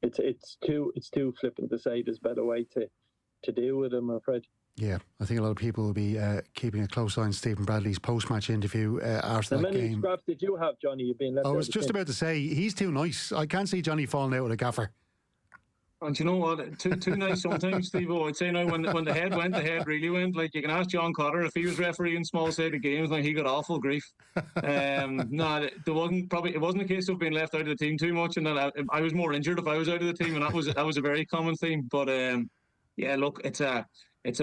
It's too flippant to say there's a better way to deal with him, I'm afraid. Yeah, I think a lot of people will be keeping a close eye on Stephen Bradley's post-match interview after that game. How many scraps did you have, Johnny? You've been left I was just about to say, he's too nice. I can't see Johnny falling out with a gaffer. And you know what? Too nice sometimes, Stevo. I'd say now when the head went, the head really went. Like, you can ask John Cotter if he was refereeing small-sided games, like, he got awful grief. It wasn't a case of being left out of the team too much, and that I was more injured if I was out of the team, and that was a very common theme. But yeah, look, it's a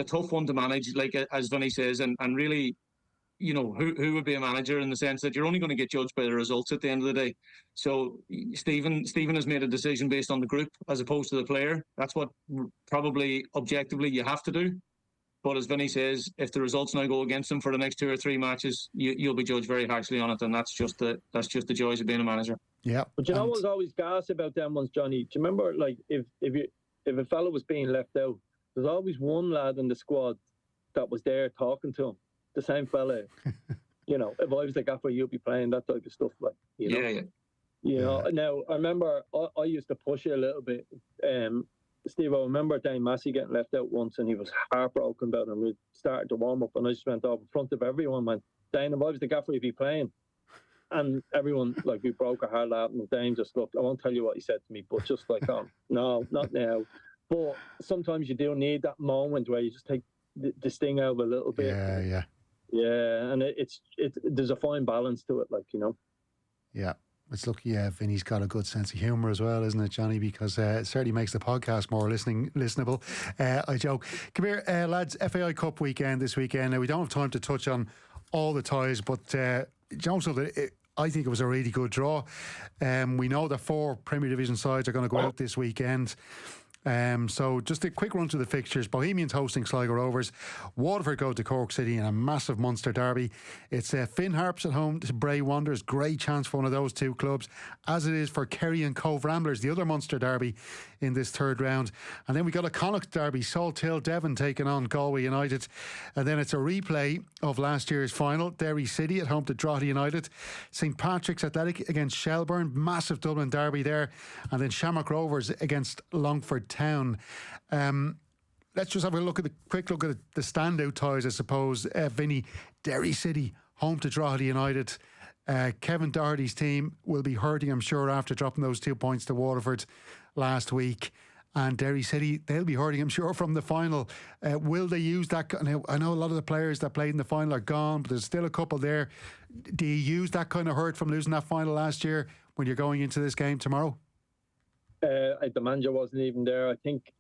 tough one to manage, like as Vinny says, and really, you know, who would be a manager in the sense that you're only going to get judged by the results at the end of the day. So Stephen has made a decision based on the group as opposed to the player. That's what probably objectively you have to do. But as Vinny says, if the results now go against him for the next 2 or 3 matches, you'll be judged very harshly on it, and that's just the joys of being a manager. Yeah. But you know what's always gas about them ones, Johnny? Do you remember, like, if a fellow was being left out, there's always one lad in the squad that was there talking to him. The same fella. You know, if I was the gaffer, you'd be playing that type of stuff, like, you know. Yeah. You know, now, I remember I used to push it a little bit. Steve, I remember Dane Massey getting left out once, and he was heartbroken about it. And we started to warm up, and I just went over in front of everyone, went, Dane, if I was the gaffer, you'd be playing. And everyone, like, we broke our heart laughing. And Dane just looked, I won't tell you what he said to me, but just like, oh, no, not now. But sometimes you do need that moment where you just take the sting out a little bit. Yeah, and there's a fine balance to it, like, you know. Yeah. It's lucky Vinny's got a good sense of humour as well, isn't it, Johnny? Because it certainly makes the podcast more listenable. I joke. Come here, lads, FAI Cup weekend this weekend. Now, we don't have time to touch on all the ties, but I think it was a really good draw. We know that 4 Premier Division sides are going to go out this weekend. So just a quick run through the fixtures. Bohemians hosting Sligo Rovers. Waterford go to Cork City in a massive Munster derby. It's Finn Harps at home to Bray Wanderers. Great chance for one of those two clubs, as it is for Kerry and Cove Ramblers, the other Munster derby in this third round. And then we got a Connacht derby, Salt Hill Devon taking on Galway United. And then it's a replay of last year's final, Derry City at home to Drogheda United. St Patrick's Athletic against Shelbourne, massive Dublin derby there. And then Shamrock Rovers against Longford Town. Let's just have a quick look at the standout ties, I suppose. Vinny, Derry City home to Drogheda United. Kevin Doherty's team will be hurting, I'm sure, after dropping those 2 points to Waterford last week. And Derry City, they'll be hurting, I'm sure, from the final. Will they use that? I know a lot of the players that played in the final are gone, but there's still a couple there. Do you use that kind of hurt from losing that final last year when you're going into this game tomorrow? The manager wasn't even there. I think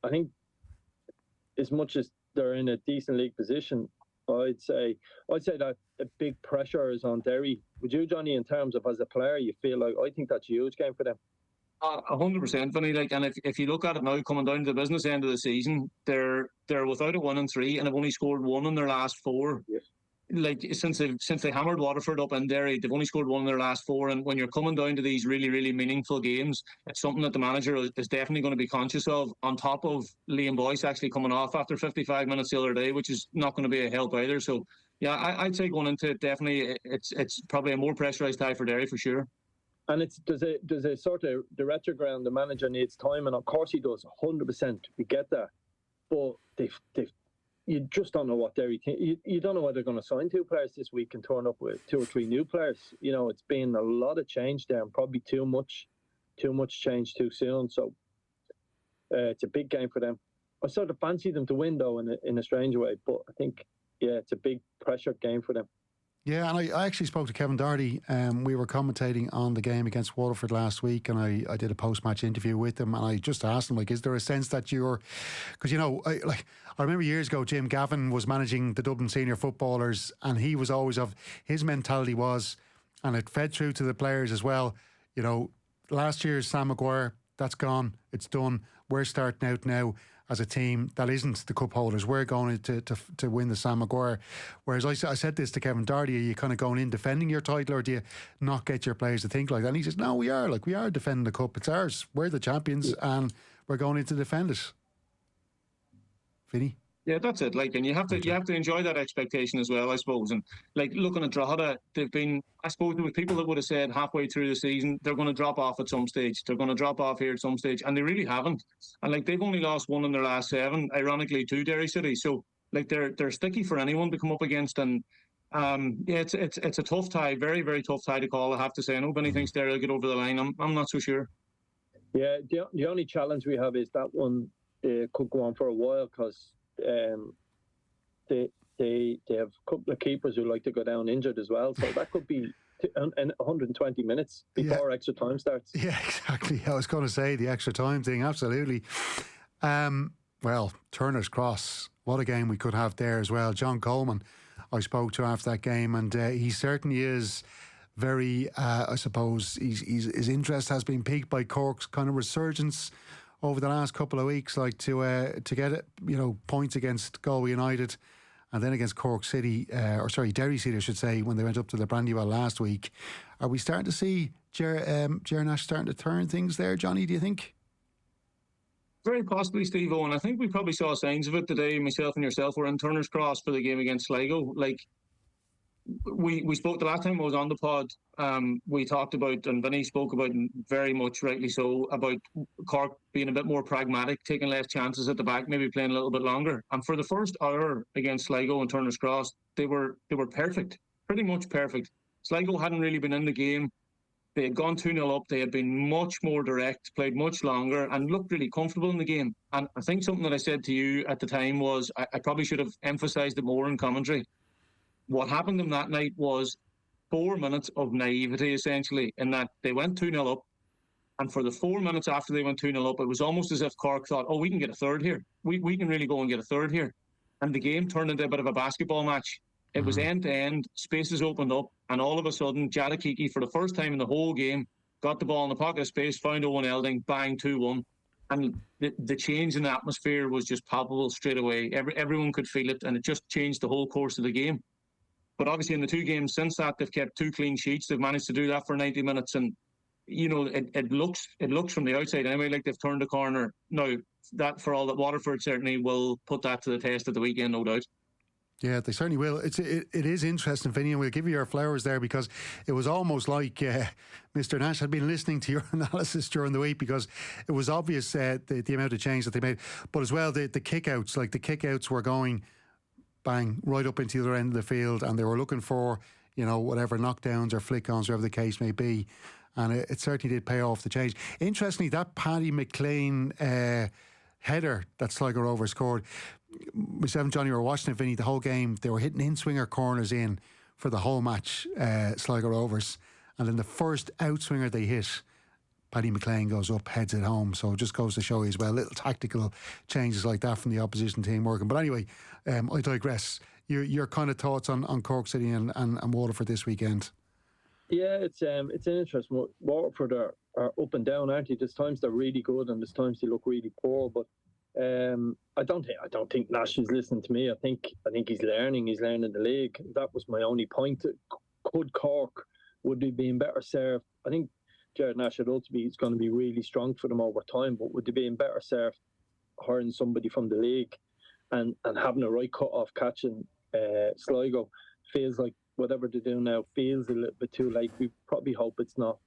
as much as they're in a decent league position, I'd say that a big pressure is on Derry. Would you, Johnny, in terms of as a player, you feel like, I think that's a huge game for them? 100%, Vinny. And if you look at it now, coming down to the business end of the season, they're without a 1-3 and have only scored one in their last four. Yes. Since they hammered Waterford up in Derry, they've only scored one in their last four. And when you're coming down to these really, really meaningful games, it's something that the manager is definitely going to be conscious of. On top of Liam Boyce actually coming off after 55 minutes the other day, which is not going to be a help either. So yeah, I'd say going into it, definitely it's probably a more pressurised tie for Derry for sure. And does a sort of the retrograde, the manager needs time, and of course he does, 100%. We get that, but you just don't know what Derry think. You don't know whether they're going to sign two players this week and turn up with 2 or 3 new players. You know, it's been a lot of change there, and probably too much change too soon. So it's a big game for them. I sort of fancy them to win though in a strange way, but I think it's a big pressure game for them. Yeah, and I actually spoke to Kevin Doherty. We were commentating on the game against Waterford last week, and I did a post-match interview with him, and I just asked him, is there a sense that you're... Because, I remember years ago, Jim Gavin was managing the Dublin senior footballers, and he was always his mentality was, and it fed through to the players as well, last year's Sam Maguire, that's gone, it's done, we're starting out now as a team that isn't the cup holders. We're going to win the Sam Maguire. Whereas I said this to Kevin Doherty, are you kind of going in defending your title, or do you not get your players to think like that? And he says, no, we are defending the cup. It's ours. We're the champions and we're going in to defend it. Vinny? Yeah, that's it. And you have to enjoy that expectation as well, I suppose. And looking at Drogheda, they've been, I suppose there were people that would have said halfway through the season they're going to drop off at some stage. They're going to drop off here at some stage, and they really haven't. And they've only lost 1 in their last 7, ironically, to Derry City. So they're sticky for anyone to come up against. And it's a tough tie, very, very tough tie to call, I have to say. I know Vinny thinks Derry will get over the line. I'm not so sure. Yeah, the only challenge we have is that one could go on for a while, because they have a couple of keepers who like to go down injured as well, so that could be 120 minutes before extra time starts. Yeah, exactly. I was going to say the extra time thing, absolutely. Well, Turner's Cross, what a game we could have there as well. John Coleman, I spoke to after that game, and he certainly is very, I suppose, his interest has been piqued by Cork's kind of resurgence over the last couple of weeks, to get points against Galway United and then against Cork City, Derry City, I should say, when they went up to the Brandywell last week. Are we starting to see Ger Nash starting to turn things there, Johnny, do you think? Very possibly, Stevo, and I think we probably saw signs of it today. Myself and yourself were in Turner's Cross for the game against Sligo. We spoke the last time I was on the pod. We talked about, and Vinny spoke about, very much rightly so, about Cork being a bit more pragmatic, taking less chances at the back, maybe playing a little bit longer. And for the first hour against Sligo and Turner's Cross, they were perfect, pretty much perfect. Sligo hadn't really been in the game. They had gone 2-0 up. They had been much more direct, played much longer, and looked really comfortable in the game. And I think something that I said to you at the time was I probably should have emphasised it more in commentary. What happened to them that night was 4 minutes of naivety, essentially, in that they went 2-0 up, and for the 4 minutes after they went 2-0 up, it was almost as if Cork thought, we can get a third here. We can really go and get a third here. And the game turned into a bit of a basketball match. It was end-to-end, spaces opened up, and all of a sudden, Jadakiki, for the first time in the whole game, got the ball in the pocket of space, found Owen Elding, bang, 2-1. And the change in the atmosphere was just palpable straight away. Everyone could feel it, and it just changed the whole course of the game. But obviously in the 2 games since that, they've kept 2 clean sheets. They've managed to do that for 90 minutes. And, it looks from the outside anyway like they've turned the corner. Now, that for all that, Waterford certainly will put that to the test at the weekend, no doubt. Yeah, they certainly will. It is interesting, Vinny, and we'll give you your flowers there, because it was almost like Mr. Nash had been listening to your analysis during the week, because it was obvious the amount of change that they made. But as well, the kick-outs, like the kick-outs were going bang right up into the other end of the field, and they were looking for, whatever knockdowns or flick-ons, whatever the case may be. And it certainly did pay off the change. Interestingly, that Paddy McLean header that Sligo Rovers scored, myself and Johnny were watching it, Vinny, the whole game. They were hitting in-swinger corners in for the whole match, Sligo Rovers. And then the first outswinger they hit, Paddy McLean goes up, heads it home. So it just goes to show you as well, little tactical changes like that from the opposition team working. But anyway, I digress. Your kind of thoughts on Cork City and Waterford this weekend? Yeah, it's an interesting one. Waterford are up and down, aren't they? There's times they're really good and there's times they look really poor. But I don't think Nash is listening to me. I think he's learning. He's learning the league. That was my only point. Could Cork, would they be better served? I think Jared Nash at ultimately is going to be really strong for them over time. But would they be better served hiring somebody from the league and having a right cut off catching Sligo? Feels like whatever they do now feels a little bit too late. We probably hope it's not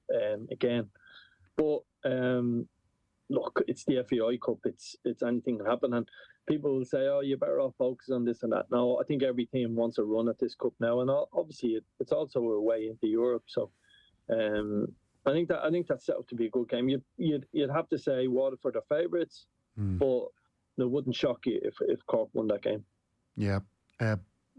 again. But look, it's the FAI Cup. It's anything can happen, and people will say, "Oh, you're better off focusing on this and that." No, I think every team wants a run at this cup now, and obviously it's also a way into Europe. So, I think that's set up to be a good game. You'd have to say Waterford are favourites, but it wouldn't shock you if Cork won that game. Yeah.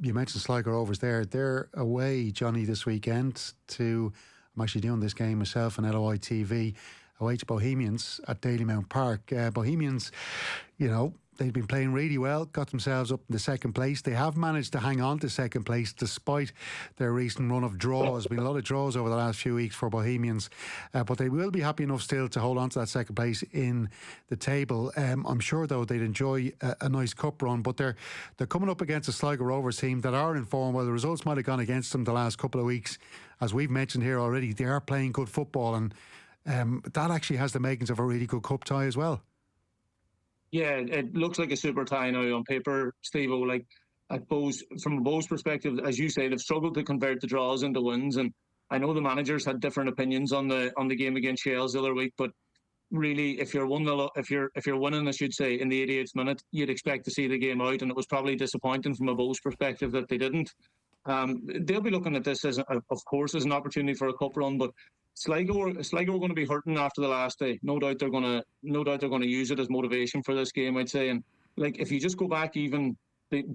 You mentioned Sligo Rovers there. They're away, Johnny, this weekend to, I'm actually doing this game myself on LOI TV, away to Bohemians at Dalymount Park. Bohemians, they've been playing really well, got themselves up in the second place. They have managed to hang on to second place despite their recent run of draws. There's been a lot of draws over the last few weeks for Bohemians, but they will be happy enough still to hold on to that second place in the table. I'm sure, though, they'd enjoy a nice cup run, but they're coming up against a Sligo Rovers team that are in form. Well, the results might have gone against them the last couple of weeks. As we've mentioned here already, they are playing good football, and that actually has the makings of a really good cup tie as well. Yeah, it looks like a super tie now on paper, Stevo. Like, from a Bows perspective, as you say, they've struggled to convert the draws into wins, and I know the managers had different opinions on the game against Shells the other week. But really, if you're winning, I should say, in the 88th minute, you'd expect to see the game out, and it was probably disappointing from a Bows perspective that they didn't. They'll be looking at this as, of course, as an opportunity for a cup run, but Sligo are going to be hurting after the last day. No doubt they're going to use it as motivation for this game, I'd say. And like, if you just go back even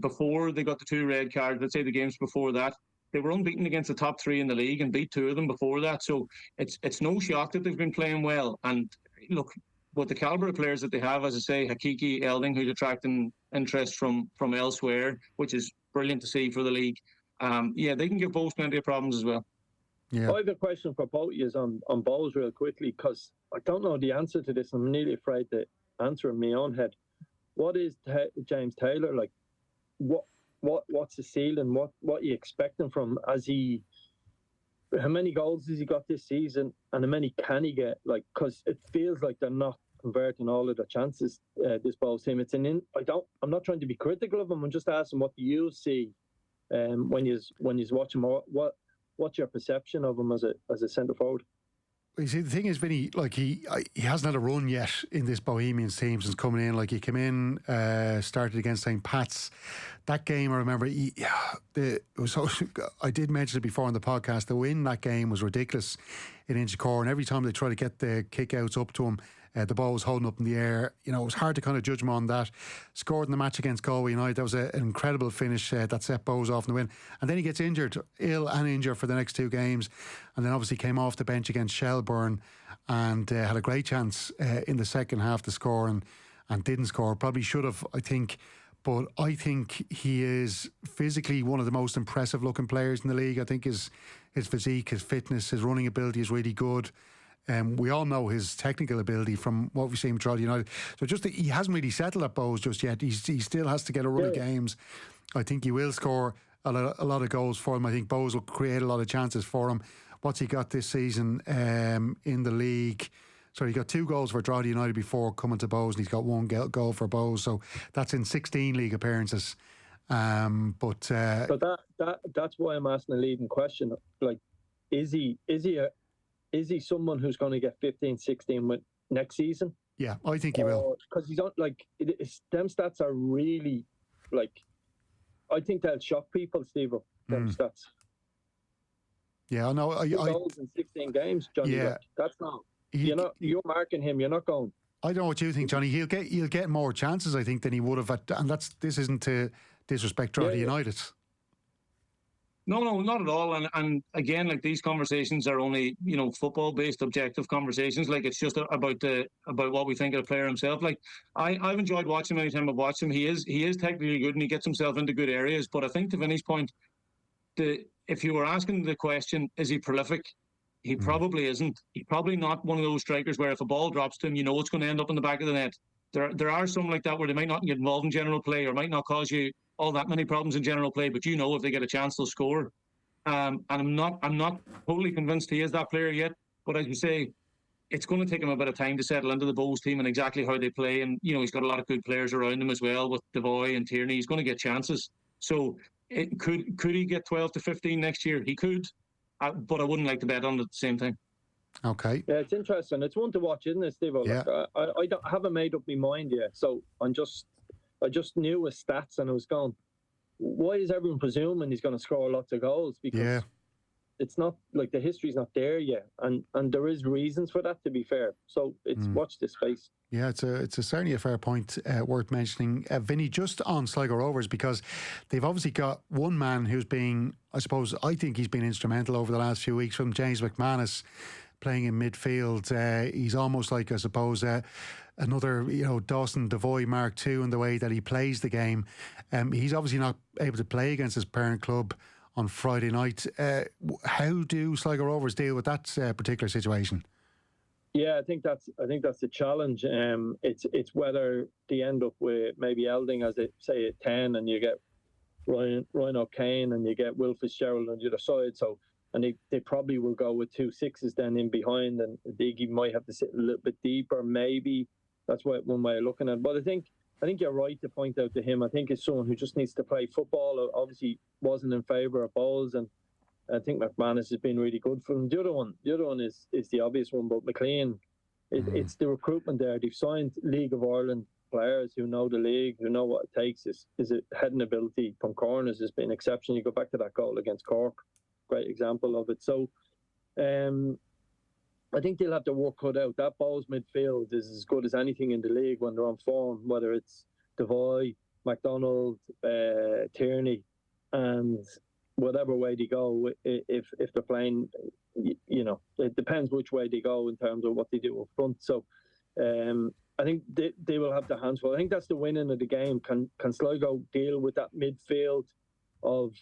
before they got the 2 red cards, let's say the games before that, they were unbeaten against the top 3 in the league and beat 2 of them before that. So it's no shock that they've been playing well. And look, with the calibre of players that they have, as I say, Hakiki, Elding, who's attracting interest from elsewhere, which is brilliant to see for the league. They can give both plenty of problems as well. Yeah. I have a question for both of you on Bowes real quickly, because I don't know the answer to this. I'm nearly afraid to answer in my own head. What is James Taylor like? What's the ceiling? What are you expecting from? How many goals has he got this season, and how many can he get? Like, because it feels like they're not converting all of the chances. This Bowes team. I'm not trying to be critical of him. I'm just asking, what do you see when you watch him? What's your perception of him as a centre forward? You see, the thing is, Vinny, like he hasn't had a run yet in this Bohemians team since coming in. Like, he came in, started against St. Pat's. That game, I remember, I did mention it before on the podcast, the win that game was ridiculous in Inchicore, and every time they try to get the kick-outs up to him, the ball was holding up in the air. It was hard to kind of judge him on that. Scored in the match against Galway United. That was an incredible finish that set Bowes off in the win. And then he gets ill and injured for the next 2 games. And then obviously came off the bench against Shelbourne and had a great chance in the second half to score and didn't score. Probably should have, I think. But I think he is physically one of the most impressive looking players in the league. I think his physique, his fitness, his running ability is really good. We all know his technical ability from what we've seen with Galway United. So just he hasn't really settled at Bowes just yet. He still has to get a run of games. I think he will score a lot of goals for him. I think Bowes will create a lot of chances for him. What's he got this season in the league? So he got 2 goals for Galway United before coming to Bowes, and he's got 1 goal for Bowes. So that's in 16 league appearances. So that's why I'm asking a leading question. Like, is he someone who's going to get 15, 16 with next season? Yeah, I think he will. Because he's not like them stats are really like. I think they'll shock people, Stevo. Them stats. Yeah, I know. 2 goals in 16 games, Johnny. Yeah, like, that's not. You're marking him. You're not going. I don't know what you think, Johnny. He'll get more chances, I think, than he would have. And this isn't to disrespect Galway United. No, not at all. And again, like, these conversations are only, football-based, objective conversations. Like, it's just about what we think of the player himself. Like, I've enjoyed watching him anytime I've watched him. He is technically good and he gets himself into good areas. But I think to Vinny's point, if you were asking the question, is he prolific? He probably isn't. He's probably not one of those strikers where if a ball drops to him, it's going to end up in the back of the net. There are some like that where they might not get involved in general play or might not cause you all that many problems in general play, but if they get a chance, they'll score. And I'm not totally convinced he is that player yet. But as you say, it's going to take him a bit of time to settle into the Bowes team and exactly how they play. And he's got a lot of good players around him as well with Devoy and Tierney. He's going to get chances. So could he get 12 to 15 next year? He could, but I wouldn't like to bet on it at the same time. Okay. Yeah, it's interesting. It's one to watch, isn't it, Steve? Yeah. Like, I haven't made up my mind yet, so I just knew his stats and I was going, why is everyone presuming he's going to score lots of goals? Because it's not like the history's not there yet, and there is reasons for that, to be fair. So it's watch this space. Yeah, it's certainly a fair point worth mentioning, Vinny, just on Sligo Rovers, because they've obviously got one man who's been, I think he's been instrumental over the last few weeks, from James McManus playing in midfield. He's almost like, I suppose, another, Dawson Devoy Mark II in the way that he plays the game. He's obviously not able to play against his parent club on Friday night. How do Sligo Rovers deal with that particular situation? Yeah, I think that's the challenge. It's whether they end up with maybe Elding as say at 10, and you get Ryan O'Kane and you get Will Fitzgerald on the other side. So, and they probably will go with 2 6s then in behind, and Diggy might have to sit a little bit deeper. Maybe that's one way of looking at it. But I think you're right to point out to him. I think it's someone who just needs to play football. Obviously, wasn't in favour of Bowles, and I think McManus has been really good for him. The other one is the obvious one, but McLean, it's the recruitment there. They've signed League of Ireland players who know the league, who know what it takes. His heading ability from corners has been exceptional. You go back to that goal against Cork, great example of it. So I think they'll have to work cut out. That Bowes midfield is as good as anything in the league when they're on form, whether it's Devoy, McDonald, Tierney, and whatever way they go. If they're playing, it depends which way they go in terms of what they do up front. So I think they will have their hands full. I think that's the winning of the game. Can Sligo deal with that midfield of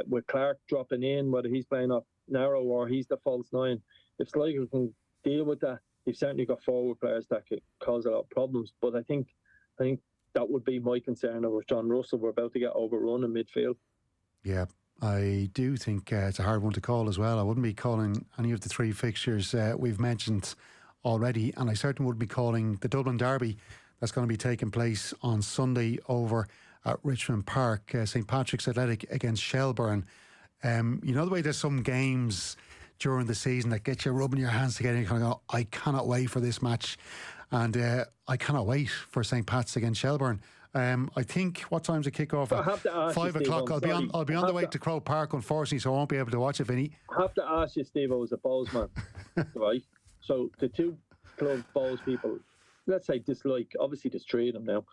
with Clark dropping in, whether he's playing up narrow or he's the false 9? If Sligo can deal with that, they've certainly got forward players that could cause a lot of problems. But I think that would be my concern over John Russell. We're about to get overrun in midfield. Yeah, I do think it's a hard one to call as well. I wouldn't be calling any of the 3 fixtures we've mentioned already, and I certainly would be calling the Dublin Derby that's going to be taking place on Sunday over at Richmond Park, St Patrick's Athletic against Shelbourne. The way there's some games during the season that get you rubbing your hands together and you kind of go, I cannot wait for this match, and I cannot wait for St Pat's against Shelbourne. I think, what time's the kick-off? At 5 o'clock. I'll be on the way to Croke Park, unfortunately, so I won't be able to watch it, Vinny. I have to ask you, Stevo, as a Bowes man, right? So the 2 club Bowes people, let's say dislike, obviously there's 3 of them now,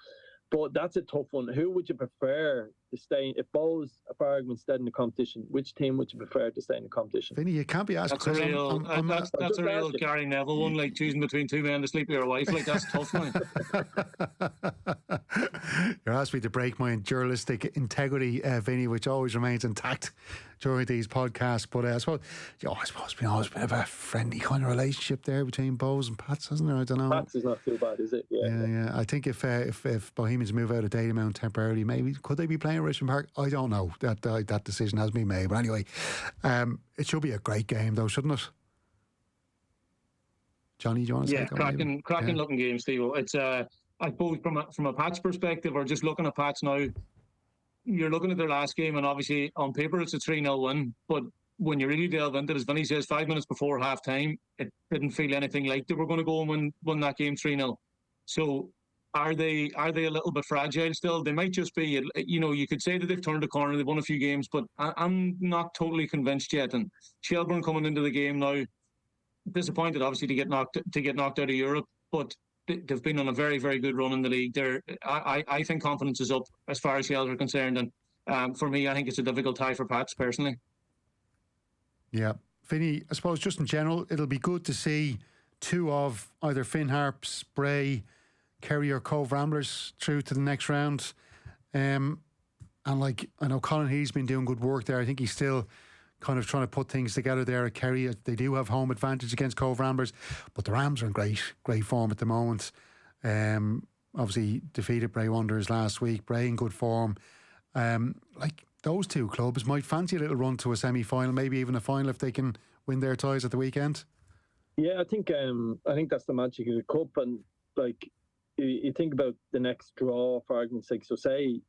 but that's a tough one. Who would you prefer to stay, if Bowes, for argument, stayed in the competition, which team would you prefer to stay in the competition? Vinny, you can't be asking. That's a real Gary Neville one, like choosing between 2 men to sleep with your wife. Like, that's tough, man. You're asking me to break my journalistic integrity, Vinny, which always remains intact during these podcasts. But I suppose it's been always a bit of a friendly kind of relationship there between Bows and Pats, hasn't there? I don't know. Pats is not too bad, is it? Yeah. I think if Bohemians move out of Dalymount temporarily, maybe could they be playing at Richmond Park? I don't know. That decision has been made. But anyway, it should be a great game, though, shouldn't it? Johnny, do you want to say? Cracking looking game, Stevo. It's I suppose from a Pats perspective, or just looking at Pats now, you're looking at their last game, and obviously on paper it's a 3-0 win, but when you really delve into it, as Vinny says, 5 minutes before half time, it didn't feel anything like they were going to go and win that game 3-0. So are they a little bit fragile still? They might just be, you could say that they've turned a corner, they've won a few games, but I'm not totally convinced yet. And Shelbourne coming into the game now, disappointed obviously to get knocked out of Europe, but they've been on a very, very good run in the league. I think confidence is up as far as Shells are concerned, and for me, I think it's a difficult tie for Pats personally. Yeah, Vinny, I suppose just in general, it'll be good to see two of either Finn Harps, Bray, Kerry or Cove Ramblers through to the next round. And I know Colin Healy's been doing good work there. I think he's still kind of trying to put things together there at Kerry. They do have home advantage against Cove Ramblers, but the Rams are in great form at the moment. Obviously defeated Bray Wanderers last week. Bray in good form. Those two clubs might fancy a little run to a semi-final, maybe even a final if they can win their ties at the weekend. Yeah, I think that's the magic of the cup. And you think about the next draw, for argument's sake. So say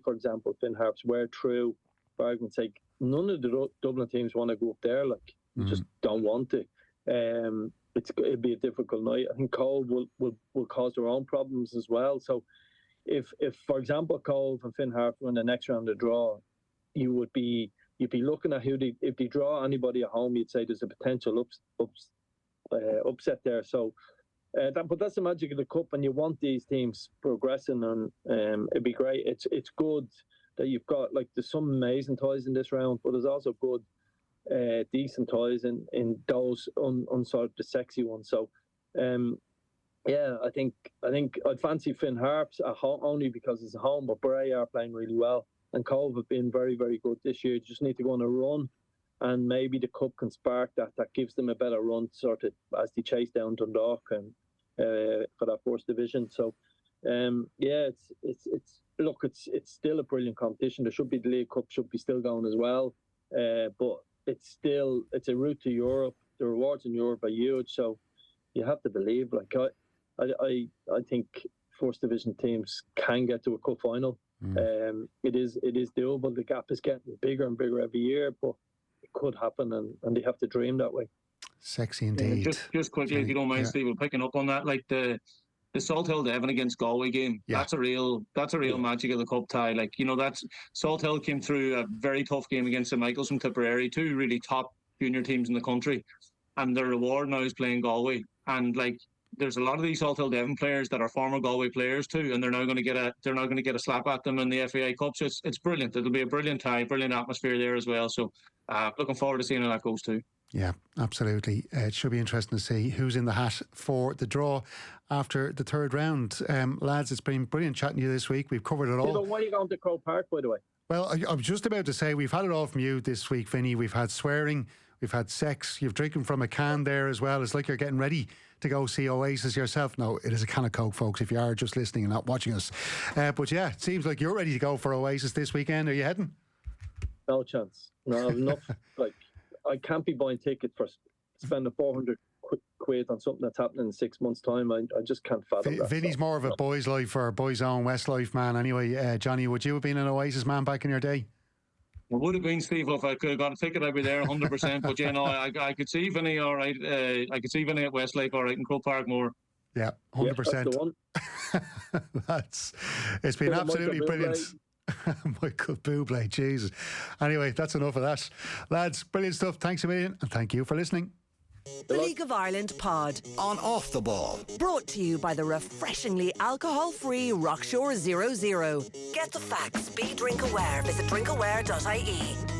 for example, Finn Harps were through, for argument's sake. None of the Dublin teams want to go up there. You just don't want to. It'd be a difficult night. I think Cove will cause their own problems as well. So, if for example Cove and Finn Harps win the next round of draw, you'd be looking at if they draw anybody at home, you'd say there's a potential upset there. So, but that's the magic of the cup, and you want these teams progressing, and it'd be great. It's good that you've got there's some amazing ties in this round, but there's also good, decent ties in those unsort the sexy ones. So, I think I'd fancy Finn Harps at home only because it's at home, but Bray are playing really well, and Cove have been very, very good this year. Just need to go on a run, and maybe the cup can spark that gives them a better run, sort of as they chase down Dundalk and for that first division. So, it's still a brilliant competition. The League Cup should be still going as well, but it's a route to Europe. The rewards in Europe are huge, so you have to believe. I think first division teams can get to a cup final. It is doable. The gap is getting bigger and bigger every year, but it could happen, and they have to dream that way. Sexy indeed. Just quickly, if you don't mind, Steve, picking up on that, the Salt Hill Devon against Galway game, that's a real magic of the cup tie. That's Salt Hill came through a very tough game against St Michael's from Tipperary, two really top junior teams in the country, and their reward now is playing Galway. And there's a lot of these Salt Hill Devon players that are former Galway players too, and they're now going to get a slap at them in the FAI Cup. So it's brilliant. It'll be a brilliant tie, brilliant atmosphere there as well. So looking forward to seeing how that goes too. Yeah, absolutely. It should be interesting to see who's in the hat for the draw after the third round. Lads, it's been brilliant chatting to you this week. We've covered it all. Why are you going to Croke Park, by the way? Well, I was just about to say, we've had it all from you this week, Vinny. We've had swearing, we've had sex, you've drinking from a can there as well. It's like you're getting ready to go see Oasis yourself. No, it is a can of Coke, folks, if you are just listening and not watching us. But yeah, it seems like you're ready to go for Oasis this weekend. Are you heading? No chance. No, enough. I can't be buying tickets for spending 400 quid on something that's happening in 6 months' time. I just can't fathom that. Vinny's more of a boys' life or boys' own Westlife man anyway. Johnny, would you have been an Oasis man back in your day? I would have been, Steve, if I could have got a ticket. I'd be there 100%. But I could see Vinny all right. I could see Vinny at Westlife all right, and Croke Park more. Yeah, 100%. That's the one. It's been absolutely brilliant. Michael Bublé, Jesus. Anyway, that's enough of that. Lads, brilliant stuff. Thanks a million, and thank you for listening. The League of Ireland pod. On Off the Ball. Brought to you by the refreshingly alcohol-free Rockshore 00. Get the facts. Be drink aware. Visit drinkaware.ie.